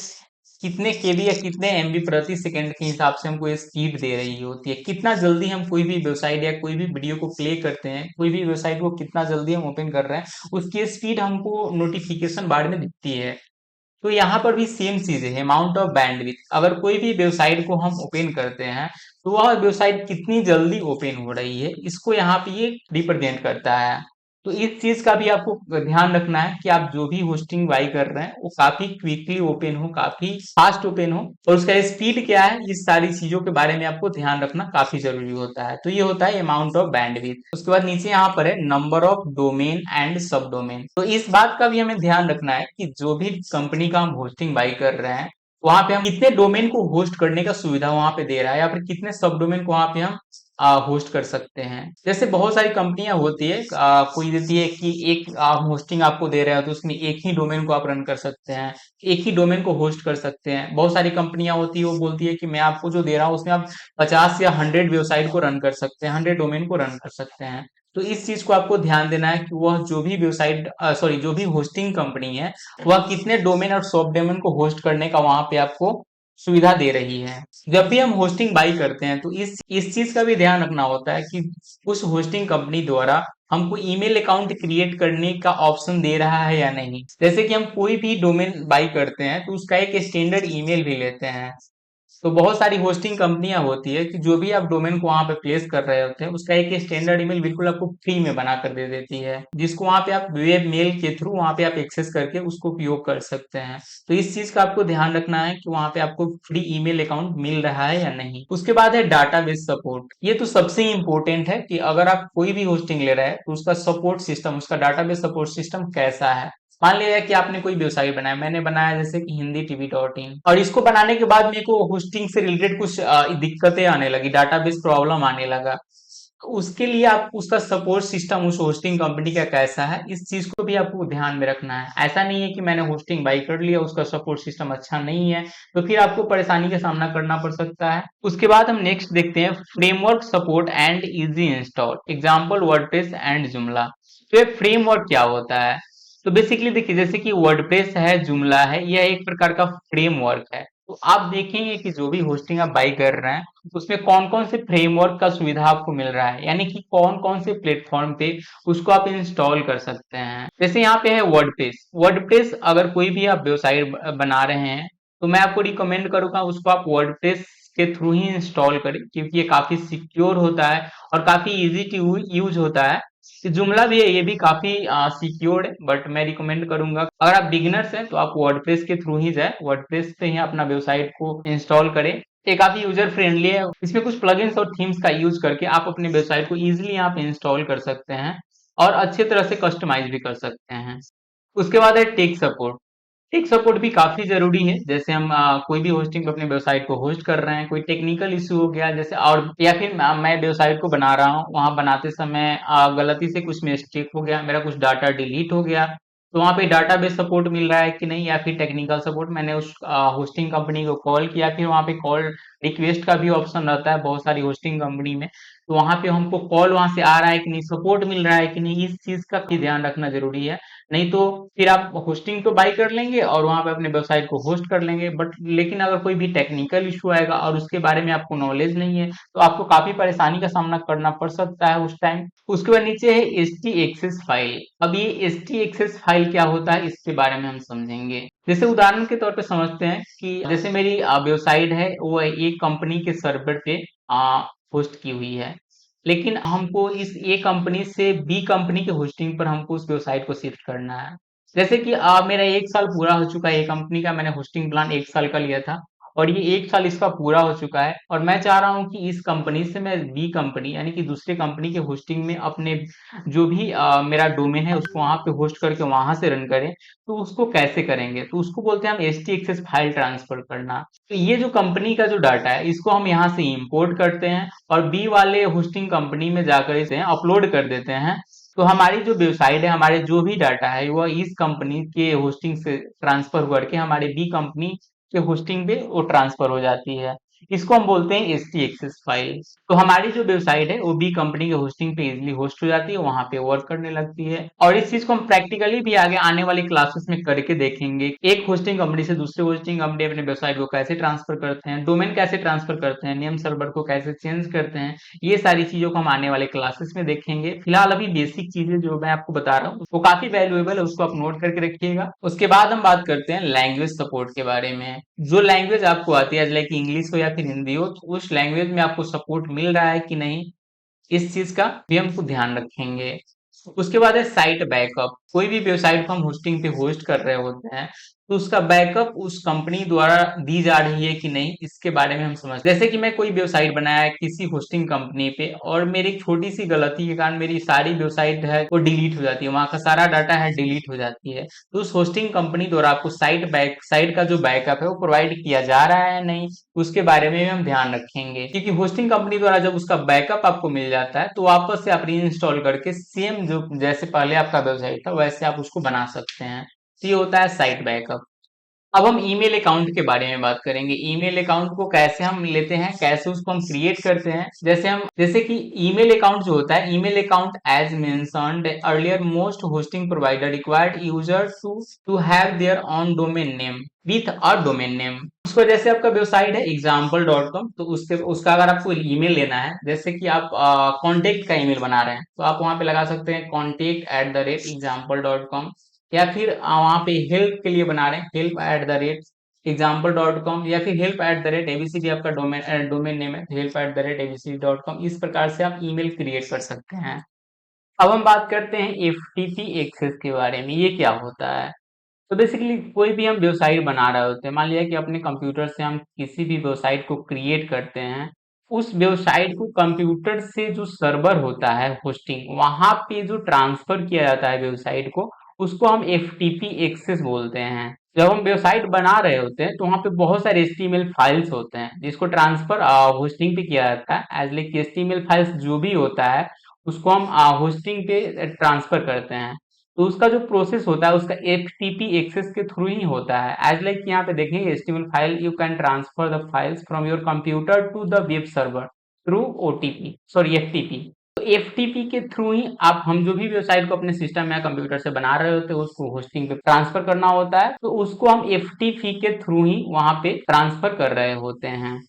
कितने केबी या कितने एमबी प्रति सेकंड के हिसाब से हमको स्पीड दे रही होती है, कितना जल्दी हम कोई भी वेबसाइट या कोई भी वीडियो को प्ले करते हैं, कोई भी वेबसाइट को कितना जल्दी हम ओपन कर रहे हैं, उसकी स्पीड हमको नोटिफिकेशन बार में दिखती है। तो यहाँ पर भी सेम चीज है, अमाउंट ऑफ बैंडविड्थ। अगर कोई भी वेबसाइट को हम ओपन करते हैं तो वह वेबसाइट कितनी जल्दी ओपन हो रही है, इसको यहाँ पे ये रिप्रेजेंट करता है। तो इस चीज का भी आपको ध्यान रखना है कि आप जो भी होस्टिंग बाई कर रहे हैं वो काफी क्विकली ओपन हो, काफी फास्ट ओपन हो, और उसका स्पीड क्या है, इस सारी चीजों के बारे में आपको ध्यान रखना काफी जरूरी होता है। तो ये होता है अमाउंट ऑफ बैंडविड्थ। उसके बाद नीचे यहाँ पर है नंबर ऑफ डोमेन एंड सब डोमेन। तो इस बात का भी हमें ध्यान रखना है कि जो भी कंपनी का हम होस्टिंग बाई कर रहे हैं वहां पे हम कितने डोमेन को होस्ट करने का सुविधा वहां पे दे रहा है, या फिर कितने सब डोमेन को वहां पे हम होस्ट कर सकते हैं। जैसे बहुत सारी कंपनियां होती है, कोई देती है कि एक होस्टिंग आपको दे रहा है तो उसमें एक ही डोमेन को आप रन कर सकते हैं, एक ही डोमेन को होस्ट कर सकते हैं। बहुत सारी कंपनियां होती है वो बोलती है कि मैं आपको जो दे रहा हूँ उसमें आप 50 या 100 वेबसाइट को रन कर सकते हैं, 100 डोमेन को रन कर सकते हैं। तो इस चीज को आपको ध्यान देना है कि वह जो भी वेबसाइट सॉरी जो भी होस्टिंग कंपनी है वह कितने डोमेन और सब डोमेन को होस्ट करने का वहां पे आपको सुविधा दे रही है। जब भी हम होस्टिंग बाई करते हैं तो इस चीज का भी ध्यान रखना होता है कि उस होस्टिंग कंपनी द्वारा हमको ईमेल अकाउंट क्रिएट करने का ऑप्शन दे रहा है या नहीं। जैसे कि हम कोई भी डोमेन बाई करते हैं तो उसका एक स्टैंडर्ड ईमेल भी लेते हैं। तो बहुत सारी होस्टिंग कंपनियां होती है कि जो भी आप डोमेन को वहां पे प्लेस कर रहे होते हैं उसका एक स्टैंडर्ड ईमेल बिल्कुल आपको फ्री में बना कर दे देती है, जिसको वहां पे आप वेब मेल के थ्रू वहां पे आप एक्सेस करके उसको उपयोग कर सकते हैं। तो इस चीज का आपको ध्यान रखना है कि वहां पे आपको फ्री ईमेल अकाउंट मिल रहा है या नहीं। उसके बाद है डाटाबेस सपोर्ट। ये तो सबसे इंपॉर्टेंट है कि अगर आप कोई भी होस्टिंग ले रहे हैं तो उसका सपोर्ट सिस्टम, उसका डाटाबेस सपोर्ट सिस्टम कैसा है। मान लिया कि आपने कोई वेबसाइट बनाया, मैंने बनाया जैसे कि हिंदी टीवी डॉट इन, और इसको बनाने के बाद मेरे को होस्टिंग से रिलेटेड कुछ दिक्कतें आने लगी, डाटाबेस प्रॉब्लम आने लगा। तो उसके लिए आप उसका सपोर्ट सिस्टम उस होस्टिंग कंपनी का कैसा है, इस चीज को भी आपको ध्यान में रखना है। ऐसा नहीं है कि मैंने होस्टिंग बाई कर लिया उसका सपोर्ट सिस्टम अच्छा नहीं है तो फिर आपको परेशानी का सामना करना पड़ सकता है। उसके बाद हम नेक्स्ट देखते हैं framework support and easy install, example WordPress and जुमला। तो ये फ्रेमवर्क क्या होता है? तो बेसिकली देखिए, जैसे कि वर्डप्रेस है, जुमला है, यह एक प्रकार का फ्रेमवर्क है। तो आप देखेंगे कि जो भी होस्टिंग आप बाई कर रहे हैं उसमें कौन कौन से फ्रेमवर्क का सुविधा आपको मिल रहा है, यानी कि कौन कौन से प्लेटफॉर्म पे उसको आप इंस्टॉल कर सकते हैं। जैसे यहाँ पे है वर्डप्रेस। वर्डप्रेस अगर कोई भी आप वेबसाइट बना रहे हैं तो मैं आपको रिकमेंड करूंगा उसको आप वर्डप्रेस के थ्रू ही इंस्टॉल करें, क्योंकि ये काफी सिक्योर होता है और काफी इजी टू यूज होता है। जुमला भी है, ये भी काफी सिक्योर्ड है, बट मैं रिकमेंड करूंगा अगर आप बिगिनर्स हैं तो आप वर्डप्रेस के थ्रू ही जाए, वर्डप्रेस पे ही अपना वेबसाइट को इंस्टॉल करें। ये काफी यूजर फ्रेंडली है, इसमें कुछ प्लगइन्स और थीम्स का यूज करके आप अपने वेबसाइट को इजीली यहाँ पे इंस्टॉल कर सकते हैं और अच्छे तरह से कस्टमाइज भी कर सकते हैं। उसके बाद है टेक सपोर्ट। टेक सपोर्ट भी काफी जरूरी है। जैसे हम कोई भी होस्टिंग पे अपने वेबसाइट को होस्ट कर रहे हैं, कोई टेक्निकल इशू हो गया जैसे, और या फिर मैं वेबसाइट को बना रहा हूँ, वहां बनाते समय गलती से कुछ मिस्टेक हो गया, मेरा कुछ डाटा डिलीट हो गया, तो वहां पे डाटाबेस सपोर्ट मिल रहा है कि नहीं, या फिर टेक्निकल सपोर्ट, मैंने उस होस्टिंग कंपनी को कॉल किया, फिर वहां पे कॉल रिक्वेस्ट का भी ऑप्शन रहता है बहुत सारी होस्टिंग कंपनी में, तो वहां पे हमको कॉल वहां से आ रहा है कि नहीं, सपोर्ट मिल रहा है कि नहीं, इस चीज का भी ध्यान रखना जरूरी है। नहीं तो फिर आप होस्टिंग तो बाई कर लेंगे और वहां पे अपने वेबसाइट को होस्ट कर लेंगे, बट लेकिन अगर कोई भी टेक्निकल इशू आएगा और उसके बारे में आपको नॉलेज नहीं है तो आपको काफी परेशानी का सामना करना पड़ सकता है उस टाइम। उसके बाद नीचे है एचटी एक्सेस फाइल। अब ये एचटी एक्सेस फाइल क्या होता है इसके बारे में हम समझेंगे। जैसे उदाहरण के तौर पे समझते हैं कि जैसे मेरी वेबसाइट है वो एक कंपनी के सर्वर पे होस्ट की हुई है, लेकिन हमको इस ए कंपनी से बी कंपनी के होस्टिंग पर हमको उस वेबसाइट को शिफ्ट करना है। जैसे कि मेरा 1 साल पूरा हो चुका है, ए कंपनी का मैंने होस्टिंग प्लान 1 साल का लिया था, और ये 1 साल इसका पूरा हो चुका है और मैं चाह रहा हूँ कि इस कंपनी से मैं बी कंपनी यानी कि दूसरे कंपनी के होस्टिंग में अपने जो भी मेरा डोमेन है उसको वहां पे होस्ट करके वहां से रन करें। तो उसको कैसे करेंगे? तो उसको बोलते हैं हम H T access file transfer करना। तो ये जो कंपनी का जो डाटा है इसको हम यहाँ से इंपोर्ट करते हैं और बी वाले होस्टिंग कंपनी में जाकर इसे अपलोड कर देते हैं। तो हमारी जो वेबसाइट है, हमारे जो भी डाटा है वह इस कंपनी के होस्टिंग से ट्रांसफर करके हमारे बी कंपनी के होस्टिंग पे वो ट्रांसफर हो जाती है। इसको हम बोलते हैं एच टी एक्सेस फाइल। तो हमारी जो वेबसाइट है वो बी कंपनी के होस्टिंग पे इजिली होस्ट हो जाती है, वहां पे वर्क करने लगती है। और इस चीज को हम प्रैक्टिकली भी आगे आने वाली क्लासेस में करके देखेंगे। एक होस्टिंग कंपनी से दूसरे होस्टिंग कंपनी अपने वेबसाइट को कैसे ट्रांसफर करते हैं, डोमेन कैसे ट्रांसफर करते हैं, नेम सर्वर को कैसे चेंज करते हैं, ये सारी चीजों को हम आने वाले क्लासेस में देखेंगे। फिलहाल अभी बेसिक चीजें जो मैं आपको बता रहा हूँ वो काफी वैल्यूएबल है, उसको आप नोट करके रखिएगा। उसके बाद हम बात करते हैं लैंग्वेज सपोर्ट के बारे में। जो लैंग्वेज आपको आती है, लाइक इंग्लिश हो या फिर हिंदी हो, तो उस लैंग्वेज में आपको सपोर्ट मिल रहा है कि नहीं, इस चीज का भी हमको ध्यान रखेंगे। उसके बाद है साइट बैकअप। कोई भी वेबसाइट को हम होस्टिंग पे होस्ट कर रहे होते हैं तो उसका बैकअप उस कंपनी द्वारा दी जा रही है कि नहीं, इसके बारे में हम समझ। जैसे कि मैं कोई वेबसाइट बनाया है किसी होस्टिंग कंपनी पे और मेरी एक छोटी सी गलती के कारण मेरी सारी वेबसाइट है वो डिलीट हो जाती है, वहां का सारा डाटा है डिलीट हो जाती है। तो उस होस्टिंग कंपनी द्वारा आपको साइट का जो बैकअप है वो प्रोवाइड किया जा रहा है नहीं, उसके बारे में भी हम ध्यान रखेंगे। क्योंकि होस्टिंग कंपनी द्वारा जब उसका बैकअप आपको मिल जाता है तो वापस से आप री इंस्टॉल करके सेम जो जैसे पहले आपका वेबसाइट था वैसे आप उसको बना सकते हैं। तो ये होता है साइट बैकअप। अब हम ईमेल अकाउंट के बारे में बात करेंगे। ईमेल अकाउंट को कैसे हम लेते हैं, कैसे उसको हम क्रिएट करते हैं। जैसे कि ईमेल अकाउंट जो होता है, email account as mentioned earlier most hosting provider required user to have their own domain name with a domain name. उसको जैसे आपका वेबसाइट है example.com, तो उसका अगर आपको ईमेल लेना है, जैसे कि आप कॉन्टेक्ट का ईमेल बना रहे हैं तो आप वहां पे लगा सकते हैं contact@example.com, या फिर वहां पे हेल्प के लिए बना रहे हैं help@example.com, या फिर help@abcd आपका डोमेन नेम है, help@abcd.com। इस प्रकार से आप ईमेल क्रिएट कर सकते हैं। अब हम बात करते हैं एफटीपी एक्सेस के बारे में, ये क्या होता है। तो बेसिकली कोई भी हम वेबसाइट बना रहे होते हैं, मान लिया कि अपने कंप्यूटर से हम किसी भी वेबसाइट को क्रिएट करते हैं, उस वेबसाइट को कंप्यूटर से जो सर्वर होता है होस्टिंग, वहां पे जो ट्रांसफर किया जाता है वेबसाइट को, उसको हम एफटीपी एक्सेस बोलते हैं। जब हम वेबसाइट बना रहे होते हैं तो वहां पे बहुत सारे एचटीएमएल फाइल्स होते हैं जिसको ट्रांसफर होस्टिंग पे किया जाता है। एज लाइक एचटीएमएल फाइल्स जो भी होता है उसको हम होस्टिंग पे ट्रांसफर करते हैं। तो उसका जो प्रोसेस होता है उसका एफटीपी एक्सेस के थ्रू ही होता है। एज लाइक यहाँ पे देखेंगे HTML file, you can transfer the files from your computer to the web server through OTP, sorry FTP. तो एफटीपी के थ्रू ही आप हम जो भी वेबसाइट को अपने सिस्टम या कंप्यूटर से बना रहे होते हैं उसको होस्टिंग पे ट्रांसफर करना होता है, तो उसको हम एफटीपी के थ्रू ही वहां पे ट्रांसफर कर रहे होते हैं।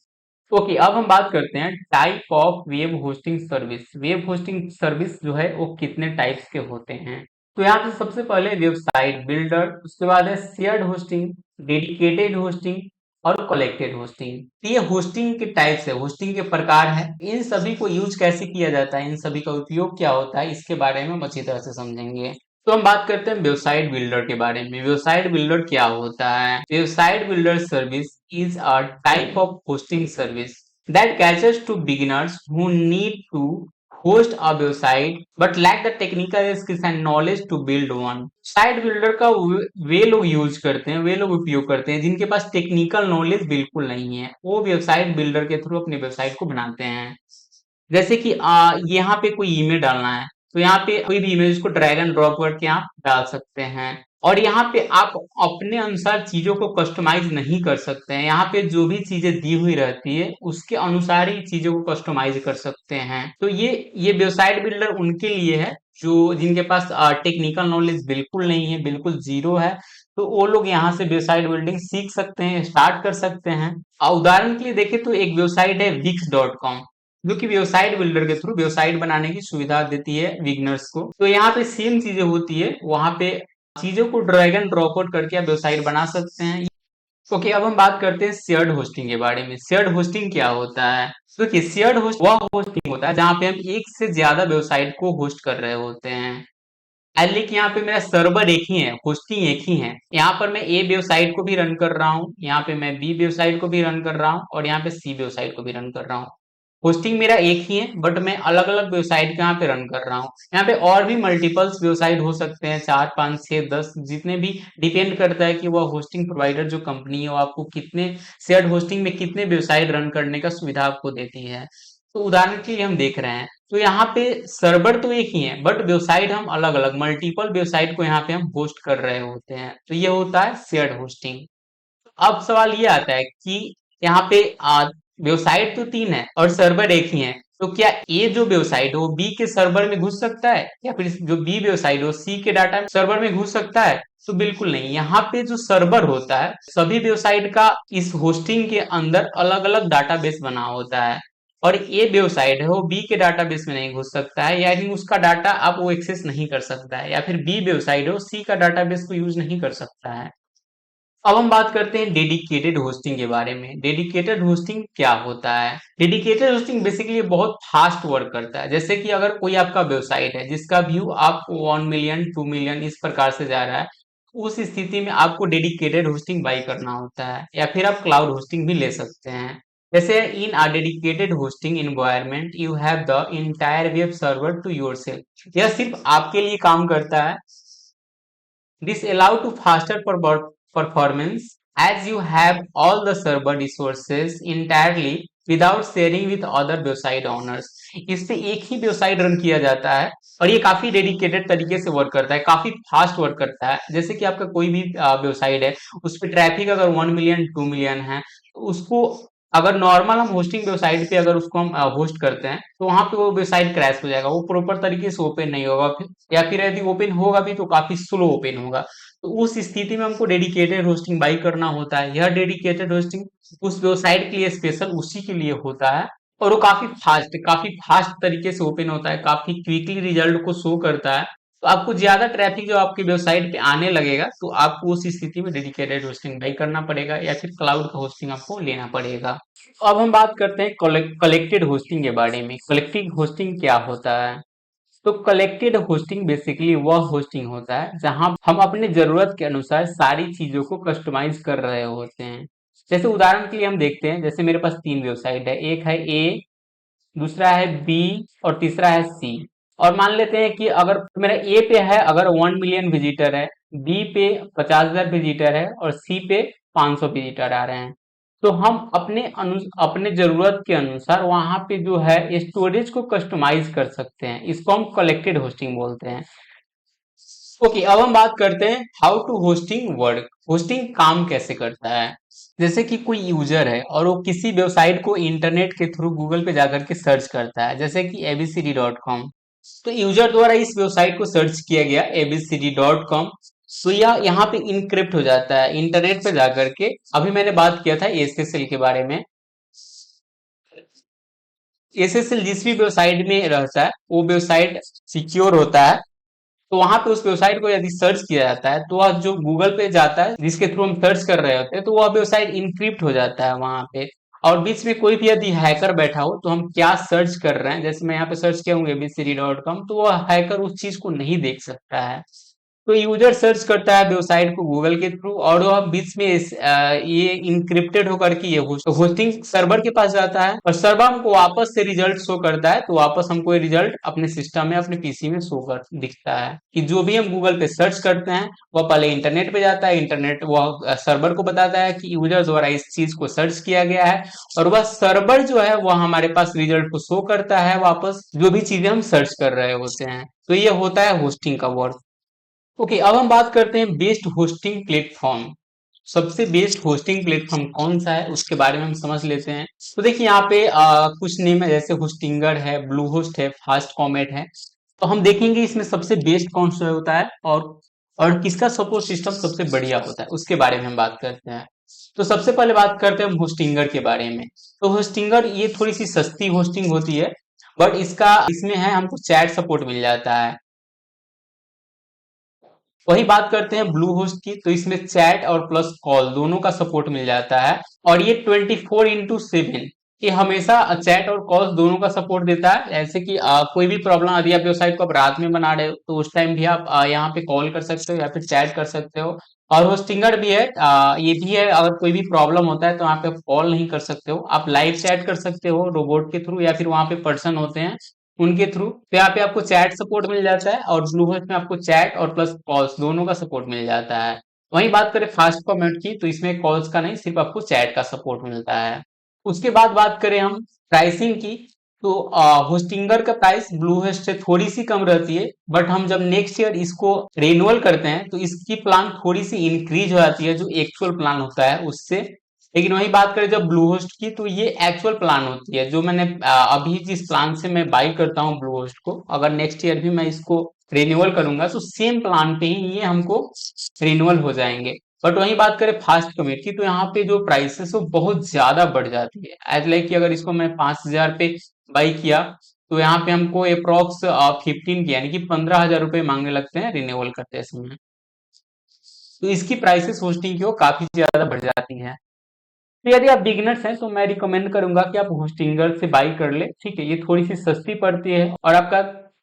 ओके, अब हम बात करते हैं type of web hosting service. Web hosting service जो है वो कितने टाइप्स के होते हैं। तो यहाँ पे सबसे पहले वेबसाइट बिल्डर, उसके बाद है शेयर्ड होस्टिंग, डेडिकेटेड होस्टिंग और कलेक्टेड होस्टिंग। तो ये होस्टिंग के टाइप्स है, होस्टिंग के प्रकार है। इन सभी को यूज कैसे किया जाता है, इन सभी का उपयोग क्या होता है, इसके बारे में हम अच्छी तरह से समझेंगे। तो हम बात करते हैं वेबसाइट बिल्डर के बारे में। वेबसाइट बिल्डर क्या होता है? Website builder service is a type of hosting service that caters to beginners who need to host a website but lack the technical skills and knowledge to build one। Site builder का वे लोग use करते हैं, वे लोग उपयोग करते हैं जिनके पास technical knowledge बिल्कुल नहीं है, वो वेबसाइट बिल्डर के थ्रू अपनी वेबसाइट को बनाते हैं। जैसे कि यहाँ पे कोई इमेज डालना है तो यहाँ पे कोई भी इमेज को ड्रैग एंड ड्रॉप करके आप डाल सकते हैं और यहाँ पे आप अपने अनुसार चीजों को कस्टमाइज नहीं कर सकते हैं। यहाँ पे जो भी चीजें दी हुई रहती है उसके अनुसार ही चीजों को कस्टमाइज कर सकते हैं। तो ये वेबसाइट बिल्डर उनके लिए है जो जिनके पास टेक्निकल नॉलेज बिल्कुल नहीं है, बिल्कुल जीरो है। तो वो लोग यहाँ से वेबसाइट बिल्डिंग सीख सकते हैं, स्टार्ट कर सकते हैं। उदाहरण के लिए देखें तो एक वेबसाइट है wix.com, जो कि वेबसाइट बिल्डर के थ्रू वेबसाइट बनाने की सुविधा देती है बिगनर्स को। तो यहाँ पे सेम चीजें होती है, वहां पे चीजों को ड्रैग एंड ड्रॉप आउट करके आप वेबसाइट बना सकते हैं। ओके, अब हम बात करते हैं शेयर्ड होस्टिंग के बारे में। शेयर्ड होस्टिंग क्या होता है? तो देखिए, शेयर्ड होस्ट वह होस्टिंग होता है जहां पे हम एक से ज्यादा वेबसाइट को होस्ट कर रहे होते हैं। लेकिन यहाँ पे मेरा सर्वर एक ही है, होस्टिंग एक ही है। यहाँ पर मैं ए वेबसाइट को भी रन कर रहा हूँ, यहाँ पे मैं बी वेबसाइट को भी रन कर रहा हूँ और यहाँ पे सी वेबसाइट को भी रन कर रहा हूँ। होस्टिंग मेरा एक ही है, बट मैं अलग अलग वेबसाइट के यहाँ पे रन कर रहा हूँ। यहाँ पे और भी मल्टीपल्स वेबसाइट हो सकते हैं, 4 5 6 10, जितने भी, डिपेंड करता है कि वह होस्टिंग प्रोवाइडर जो कंपनी है वो आपको कितने शेयर्ड होस्टिंग में कितने वेबसाइट रन करने का सुविधा आपको देती है। तो उदाहरण के लिए हम देख रहे हैं, तो यहाँ पे सर्वर तो एक ही है, बट वेबसाइट हम अलग अलग मल्टीपल वेबसाइट को यहाँ पे हम होस्ट कर रहे होते हैं, तो ये होता है शेयर्ड होस्टिंग। अब सवाल ये आता है कि यहाँ पे वेबसाइट तो 3 है और सर्वर एक ही है, तो क्या ए जो वेबसाइट है वो बी के सर्वर में घुस सकता है, या फिर जो बी वेबसाइट है वो सी के डाटा सर्वर में घुस सकता है? तो बिल्कुल नहीं। यहाँ पे जो सर्वर होता है, सभी वेबसाइट का इस होस्टिंग के अंदर अलग अलग डाटाबेस बना होता है, और ए वेबसाइट है वो बी के डाटाबेस में नहीं घुस सकता है, यानी उसका डाटा आप वो एक्सेस नहीं कर सकता है, या फिर बी वेबसाइट है वो सी का डाटाबेस को यूज नहीं कर सकता है। अब हम बात करते हैं डेडिकेटेड होस्टिंग के बारे में। डेडिकेटेड होस्टिंग क्या होता है? डेडिकेटेड होस्टिंग बेसिकली बहुत फास्ट वर्क करता है। जैसे कि अगर कोई आपका वेबसाइट है जिसका व्यू आपको 1 मिलियन 2 मिलियन इस प्रकार से जा रहा है, उस स्थिति में आपको डेडिकेटेड होस्टिंग बाई करना होता है, या फिर आप क्लाउड होस्टिंग भी ले सकते हैं। जैसे in a dedicated hosting environment you have the entire web server to yourself. यह सिर्फ आपके लिए काम करता है। This allow to faster performance as you have all the server resources entirely without sharing with other website owners। इस पे एक ही वेबसाइट रन किया जाता है और ये काफी डेडिकेटेड तरीके से वर्क करता है, काफी फास्ट वर्क करता है। जैसे कि आपका कोई भी वेबसाइट है, उस पे ट्रैफिक अगर 1 मिलियन 2 मिलियन है, तो उसको अगर नॉर्मल हम होस्टिंग वेबसाइट पे अगर उसको हम होस्ट करते हैं, तो वहां पे वो वेबसाइट क्रैश हो जाएगा, वो प्रॉपर तरीके से ओपन नहीं होगा, या फिर यदि ओपन होगा भी तो काफी स्लो ओपन होगा। तो उस स्थिति में हमको डेडिकेटेड होस्टिंग बाई करना होता है। यह डेडिकेटेड होस्टिंग उस वेबसाइट के लिए स्पेशल उसी के लिए होता है, और वो काफी फास्ट तरीके से ओपन होता है, काफी क्विकली रिजल्ट को शो करता है। तो आपको ज्यादा ट्रैफिक जो आपकी वेबसाइट पे आने लगेगा, तो आपको उस स्थिति में डेडिकेटेड होस्टिंग बाई करना पड़ेगा, या फिर क्लाउड का होस्टिंग आपको लेना पड़ेगा। तो अब हम बात करते हैं कलेक्टेड होस्टिंग के बारे में। कलेक्टिव होस्टिंग क्या होता है? तो कलेक्टेड होस्टिंग बेसिकली वह होस्टिंग होता है जहां हम अपने जरूरत के अनुसार सारी चीजों को कस्टमाइज कर रहे होते हैं। जैसे उदाहरण के लिए हम देखते हैं, जैसे मेरे पास 3 वेबसाइट है, एक है ए, दूसरा है बी और तीसरा है सी। और मान लेते हैं कि अगर मेरा ए पे है अगर 1 मिलियन विजिटर है, बी पे 50,000 विजिटर है और सी पे 500 विजिटर आ रहे हैं, तो हम अपने जरूरत के अनुसार वहां पे जो है स्टोरेज को कस्टमाइज कर सकते हैं। इसको हम कलेक्टेड होस्टिंग बोलते हैं। ओके, अब हम बात करते हैं how to hosting work. Hosting काम कैसे करता है? जैसे कि कोई यूजर है और वो किसी वेबसाइट को इंटरनेट के थ्रू गूगल पे जाकर के सर्च करता है, जैसे कि abcd.com। तो यूजर द्वारा इस वेबसाइट को सर्च किया गया abcd.com, तो यह यहाँ पे इनक्रिप्ट हो जाता है इंटरनेट पे जाकर के। अभी मैंने बात किया था एसएसएल के बारे में। एसएसएल जिस भी वेबसाइट में रहता है वो वेबसाइट सिक्योर होता है, तो वहां पे उस वेबसाइट को यदि सर्च किया जाता है, तो वह जो गूगल पे जाता है जिसके थ्रू हम सर्च कर रहे होते हैं, तो वह वेबसाइट इनक्रिप्ट हो जाता है वहां पे। और बीच में कोई भी यदि हैकर बैठा हो, तो हम क्या सर्च कर रहे हैं, जैसे मैं यहाँ पे सर्च किया हूँ abcd.com, तो वह हैकर उस चीज को नहीं देख सकता है। तो यूजर सर्च करता है वेबसाइट को गूगल के थ्रू, और वह बीच में ये इंक्रिप्टेड होकर के ये होस्टिंग सर्वर के पास जाता है, और सर्वर हमको वापस से रिजल्ट शो करता है। तो वापस हमको ये रिजल्ट अपने सिस्टम में अपने पीसी में शो कर दिखता है कि जो भी हम गूगल पे सर्च करते हैं वह पहले इंटरनेट पे जाता है, इंटरनेट वह सर्वर को बताता है कि यूजर द्वारा इस चीज को सर्च किया गया है, और वह सर्वर जो है वह हमारे पास रिजल्ट को शो करता है वापस, जो भी चीजें हम सर्च कर रहे होते हैं। तो ये होता है होस्टिंग का वर्क। ओके, अब हम बात करते हैं बेस्ट होस्टिंग प्लेटफॉर्म। सबसे बेस्ट होस्टिंग प्लेटफॉर्म कौन सा है उसके बारे में हम समझ लेते हैं। तो देखिए यहाँ पे कुछ नेम है, जैसे होस्टिंगर है, ब्लू होस्ट है, फास्ट कॉमेट है। तो हम देखेंगे इसमें सबसे बेस्ट कौन सा होता है, और किसका सपोर्ट सिस्टम सबसे बढ़िया होता है उसके बारे में हम बात करते हैं। तो सबसे पहले बात करते हैं हम होस्टिंगर के बारे में। तो होस्टिंगर ये थोड़ी सी सस्ती होस्टिंग होती है, बट इसमें है हमको चैट सपोर्ट मिल जाता है। वही बात करते हैं ब्लू होस्ट की, तो इसमें चैट और प्लस कॉल दोनों का सपोर्ट मिल जाता है, और ये 24/7 ये हमेशा चैट और कॉल्स दोनों का सपोर्ट देता है। जैसे कि कोई भी प्रॉब्लम यदि आप वेबसाइट को आप रात में बना रहे हो तो उस टाइम भी आप यहाँ पे कॉल कर सकते हो या फिर चैट कर सकते हो। और होस्टिंगर भी है, ये भी है, अगर कोई भी प्रॉब्लम होता है तो यहाँ पे आप कॉल नहीं कर सकते हो, आप लाइव चैट कर सकते हो रोबोट के थ्रू या फिर वहाँ पे पर्सन होते हैं उनके थ्रू। तो यहाँ पे आपको चैट सपोर्ट मिल जाता है और ब्लूहोस्ट में आपको चैट और प्लस कॉल्स दोनों का सपोर्ट मिल जाता है। वहीं बात करें फास्ट फॉर्मेट की तो इसमें कॉल्स का नहीं, सिर्फ आपको चैट का सपोर्ट मिलता है। उसके बाद बात करें हम प्राइसिंग की, तो होस्टिंगर का प्राइस ब्लूहोस्ट से थोड़ी सी कम रहती है, बट हम जब नेक्स्ट ईयर इसको रिन्यूअल करते हैं तो इसकी प्लान थोड़ी सी इंक्रीज हो जाती है जो एक्चुअल प्लान होता है उससे। लेकिन वही बात करें जब ब्लूहोस्ट की तो ये एक्चुअल प्लान होती है, जो मैंने अभी जिस प्लान से मैं बाई करता हूँ ब्लूहोस्ट को, अगर नेक्स्ट ईयर भी मैं इसको रिन्यूअल करूंगा तो सेम प्लान पे ही ये हमको रिन्यूअल हो जाएंगे। बट वहीं बात करें फास्ट कमिट की तो यहाँ पे जो प्राइसेस वो बहुत ज्यादा बढ़ जाती है। एज लाइक कि अगर इसको मैं 5,000 पे बाई किया तो यहाँ पे हमको अप्रोक्स 15 की यानी कि 15,000 रुपये मांगने लगते हैं रिन्यूअल करते समय। तो इसकी प्राइसेस होस्टिंग की वो काफी ज्यादा बढ़ जाती है। तो यदि आप बिगिनर्स हैं तो मैं रिकमेंड करूंगा कि आप होस्टिंगर से बाई कर ले, ठीक है, ये थोड़ी सी सस्ती पड़ती है। और आपका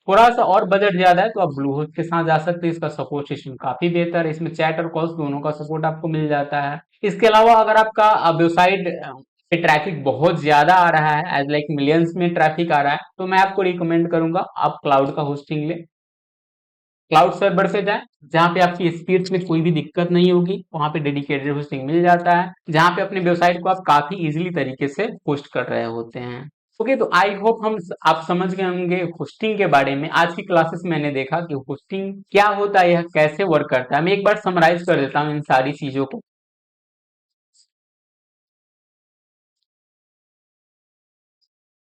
थोड़ा सा और बजट ज्यादा है तो आप ब्लूहोस्ट के साथ जा सकते हैं, इसका सपोर्ट सिस्टम काफी बेहतर है, इसमें चैट और कॉल्स दोनों का सपोर्ट आपको मिल जाता है। इसके अलावा अगर आपका वेबसाइट पे ट्रैफिक बहुत ज्यादा आ रहा है, एज लाइक मिलियंस में ट्रैफिक आ रहा है, तो मैं आपको रिकमेंड करूंगा आप क्लाउड का होस्टिंग ले, क्लाउड सर्वर से जाएं, जहां पे आपकी स्पीड में कोई भी दिक्कत नहीं होगी, वहां पे डेडिकेटेड होस्टिंग मिल जाता है, जहां पे अपने वेबसाइट को आप काफी इजीली तरीके से होस्ट कर रहे होते हैं। ओके, तो आई होप आप समझ गए होंगे होस्टिंग के बारे में। आज की क्लासेस मैंने देखा कि होस्टिंग क्या होता है, यह कैसे वर्क करता है। मैं एक बार समराइज कर देता हूँ इन सारी चीजों को।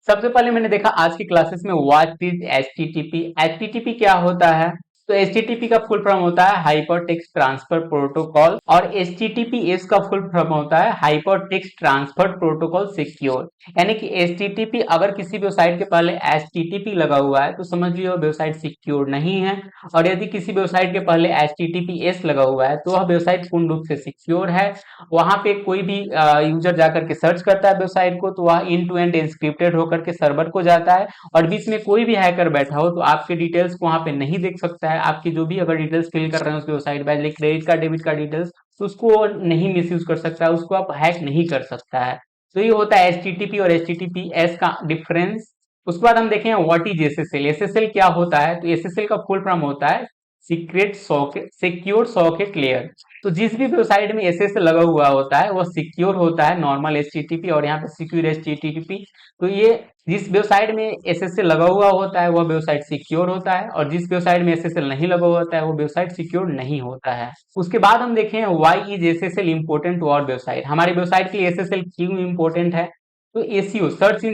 सबसे पहले मैंने देखा आज की क्लासेस में व्हाट इज एचटीटीपी। एचटीटीपी क्या होता है? तो एचटीटीपी का फुल फॉर्म होता है हाइपर टेक्स्ट ट्रांसफर प्रोटोकॉल, और एचटीटीपीएस का फुल फॉर्म होता है hyper text transfer protocol secure. यानी कि एचटीटीपी अगर किसी वेबसाइट के पहले एचटीटीपी लगा हुआ है तो समझ लियो वेबसाइट सिक्योर नहीं है, और यदि किसी वेबसाइट के पहले एचटीटीपीएस लगा हुआ है तो वह वेबसाइट पूर्ण रूप से सिक्योर है। वहां पे कोई भी यूजर जाकर के सर्च करता है वेबसाइट को तो वह इन टू एंड इंस्क्रिप्टेड होकर के सर्वर को जाता है, और बीच में कोई भी हैकर बैठा हो तो आपके डिटेल्स को वहां पे नहीं देख सकता है। आपकी जो भी अगर डिटेल्स फिल कर रहे हैं उसकी वेबसाइट पे, like credit card debit card details, तो उसको वो नहीं मिसयूज कर सकता है, उसको आप हैक नहीं कर सकता है। तो ये होता है एचटीटीपी और एचटीटीपीएस का डिफरेंस। उसके बाद हम देखें व्हाट इज एसएसएल। एसएसएल क्या होता है? तो एसएसएल का फुल फॉर्म होता है secret socket secure socket layer. तो जिस भी वेबसाइट में एसएसएल लगा हुआ होता है वो सिक्योर होता है, नॉर्मल एचटीटीपी और यहाँ पे सिक्योर एचटीटीपी। तो ये जिस वेबसाइट में एसएसएल लगा हुआ होता है वह वेबसाइट सिक्योर होता है, और जिस वेबसाइट में एसएसएल नहीं लगा हुआ होता है वो वेबसाइट सिक्योर नहीं होता है। उसके बाद हम देखें why is SSL important to our website. हमारी वेबसाइट के लिए एसएसएल क्यों इंपोर्टेंट है? तो एसीओ सर्च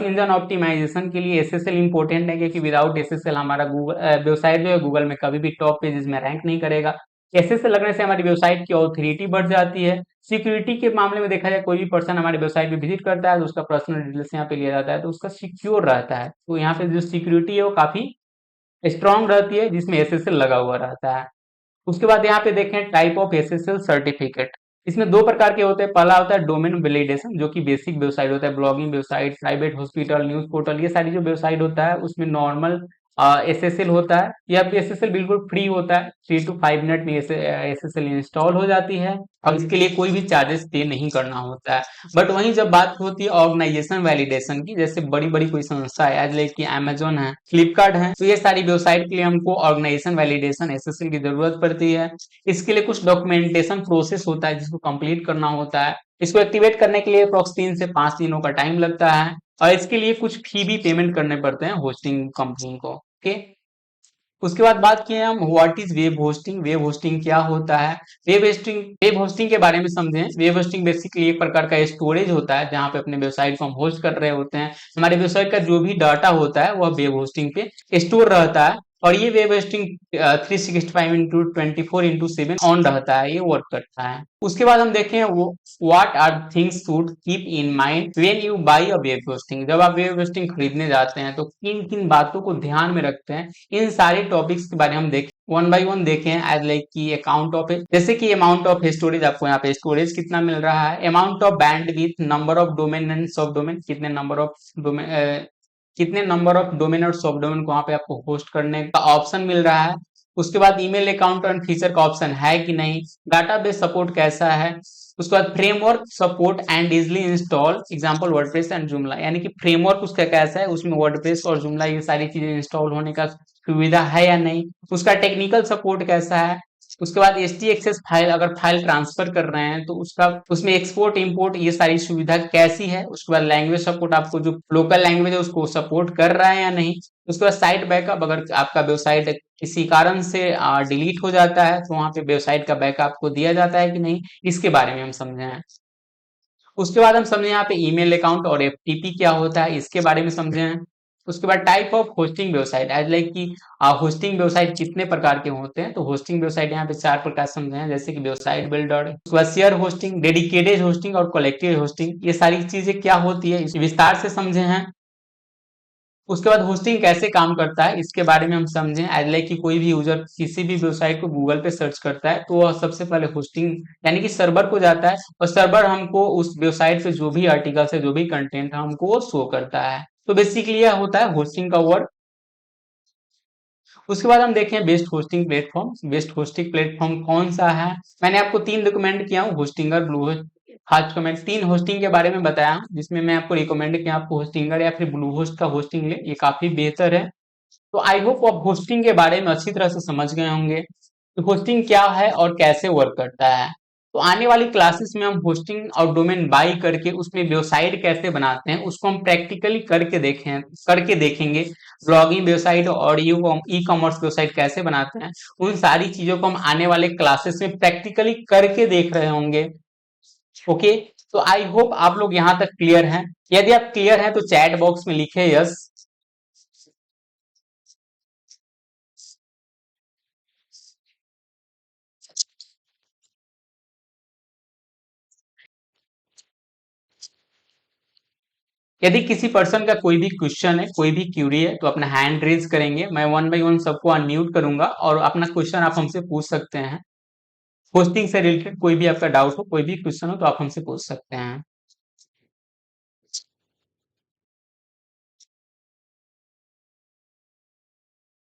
इंजन ऑप्टिमाइजेशन के लिए एसएसएल इंपोर्टेंट है, क्योंकि विदाउट एसएसएल हमारा गूगल वेबसाइट जो है गूगल में कभी भी टॉप पेजेस में रैंक नहीं करेगा। एसएसएल लगने से हमारी वेबसाइट की ऑथोरिटी बढ़ जाती है। सिक्योरिटी के मामले में देखा जाए कोई भी पर्सन हमारी वेबसाइट पे विजिट करता है तो उसका पर्सनल डिटेल्स यहाँ पे लिया जाता है तो उसका सिक्योर रहता है। तो यहाँ पे जो सिक्योरिटी है वो काफी स्ट्रांग रहती है जिसमें एसएसएल लगा हुआ रहता है। उसके बाद यहाँ पे देखें टाइप ऑफ एसएसएल सर्टिफिकेट। इसमें दो प्रकार के होते हैं। पहला होता है डोमेन वैलिडेशन, जो कि बेसिक वेबसाइट होता है, blogging website, private hospital, news portal, ये सारी जो वेबसाइट होता है उसमें नॉर्मल एसएसएल होता है। यह एसएसएल बिल्कुल फ्री होता है, 3 to 5 मिनट में एसएसएल इंस्टॉल हो जाती है और इसके लिए कोई भी चार्जेस पे नहीं करना होता है। बट वहीं जब बात होती है ऑर्गेनाइजेशन वैलिडेशन की, जैसे बड़ी बड़ी कोई संस्था है एज लाइक कि अमेजोन है, फ्लिपकार्ट है, तो ये सारी वेबसाइट के लिए हमको ऑर्गेनाइजेशन वैलिडेशन एसएसएल की जरूरत पड़ती है। इसके लिए कुछ डॉक्यूमेंटेशन प्रोसेस होता है जिसको कंप्लीट करना होता है। इसको एक्टिवेट करने के लिए अप्रोक्स 3 से 5 दिनों का टाइम लगता है, और इसके लिए कुछ फी भी पेमेंट करने पड़ते हैं होस्टिंग कंपनी को। ओके, उसके बाद बात किए हम what is web hosting. Web hosting क्या होता है? वेब होस्टिंग के बारे में समझें। वेब होस्टिंग बेसिकली एक प्रकार का स्टोरेज होता है जहां पे अपने वेबसाइट को हम होस्ट कर रहे होते हैं। हमारे वेबसाइट का जो भी डाटा होता है वह वेब होस्टिंग पे स्टोर रहता है। और ये web hosting 365 into 24 into 7 on रहता है, ये वर्क करता है। उसके बाद हम देखें वो what are things should keep in mind when you buy a web hosting. जब आप वेब होस्टिंग खरीदने जाते हैं तो किन किन बातों को ध्यान में रखते हैं, इन सारे टॉपिक्स के बारे में हम देखें, वन बाय वन देखें। एज लाइक की अकाउंट ऑफ, जैसे कि अमाउंट ऑफ स्टोरेज, आपको यहाँ पे स्टोरेज कितना मिल रहा है, amount of bandwidth, number of domain and सब डोमेन, कितने नंबर ऑफ डोमेन और सब डोमेन को वहां पे आपको होस्ट करने का ऑप्शन मिल रहा है। उसके बाद ईमेल अकाउंट एंड फीचर का ऑप्शन है कि नहीं, डाटाबेस सपोर्ट कैसा है। उसके बाद framework support and easily install, example WordPress and जुमला, यानी कि फ्रेमवर्क उसका कैसा है, उसमें वर्डप्रेस और जुमला ये सारी चीजें इंस्टॉल होने का सुविधा है या नहीं। उसका टेक्निकल सपोर्ट कैसा है। उसके बाद एचटीएक्सएस फाइल, अगर फाइल ट्रांसफर कर रहे हैं तो उसका उसमें एक्सपोर्ट इंपोर्ट ये सारी सुविधा कैसी है। उसके बाद लैंग्वेज सपोर्ट, आपको जो लोकल लैंग्वेज है उसको सपोर्ट कर रहा है या नहीं। उसके बाद साइट बैकअप, अगर आपका वेबसाइट किसी कारण से डिलीट हो जाता है तो वहां पे वेबसाइट का बैकअप को दिया जाता है कि नहीं, इसके बारे में हम समझे हैं। उसके बाद हम समझे यहाँ पे ईमेल अकाउंट और एफटीपी क्या होता है, इसके बारे में समझे हैं। उसके बाद type of hosting website, as like कि होस्टिंग वेबसाइट कितने प्रकार के होते हैं, तो होस्टिंग वेबसाइट यहाँ पे 4 प्रकार समझे हैं, जैसे कि वेबसाइट बिल्डर, उसके बाद शेयर होस्टिंग, डेडिकेटेड होस्टिंग और कलेक्टिव होस्टिंग, ये सारी चीजें क्या होती है इस विस्तार से समझे हैं। उसके बाद होस्टिंग कैसे काम करता है इसके बारे में हम समझें। एज लाइक कि कोई भी यूजर किसी भी वेबसाइट को गूगल पे सर्च करता है तो वह सबसे पहले होस्टिंग यानी कि सर्वर को जाता है, और सर्वर हमको उस वेबसाइट पे जो भी आर्टिकल्स है, जो भी कंटेंट है, हमको वो शो करता है। तो बेसिकली यह होता है होस्टिंग का वर्क। उसके बाद हम देखें best hosting platform. Best hosting platform कौन सा है, मैंने आपको 3 रिकमेंड किया हूँ, Hostinger, Bluehost, fast comment, 3 hosting के बारे में बताया हूं, जिसमें मैं आपको रिकमेंड किया आपको होस्टिंगर या फिर ब्लू होस्ट का होस्टिंग ले, ये काफी बेहतर है। तो आई होप आप होस्टिंग के बारे में अच्छी तरह से समझ गए होंगे कि होस्टिंग क्या है और कैसे वर्क करता है। तो आने वाली क्लासेस में हम होस्टिंग और डोमेन बाई करके उसमें वेबसाइट कैसे बनाते हैं उसको हम प्रैक्टिकली करके देखेंगे। ब्लॉगिंग वेबसाइट और ई कॉमर्स वेबसाइट कैसे बनाते हैं, उन सारी चीजों को हम आने वाले क्लासेस में प्रैक्टिकली करके देख रहे होंगे। ओके, तो आई होप आप लोग यहाँ तक क्लियर हैं। यदि आप क्लियर हैं तो चैट बॉक्स में लिखे यस। यदि किसी पर्सन का कोई भी क्वेश्चन है, कोई भी क्यूरी है, तो अपना हैंड रेज करेंगे, मैं वन बाय वन सबको अनम्यूट करूंगा और अपना क्वेश्चन आप हमसे पूछ सकते हैं। होस्टिंग से रिलेटेड कोई भी आपका डाउट हो, कोई भी क्वेश्चन हो तो आप हमसे पूछ सकते हैं।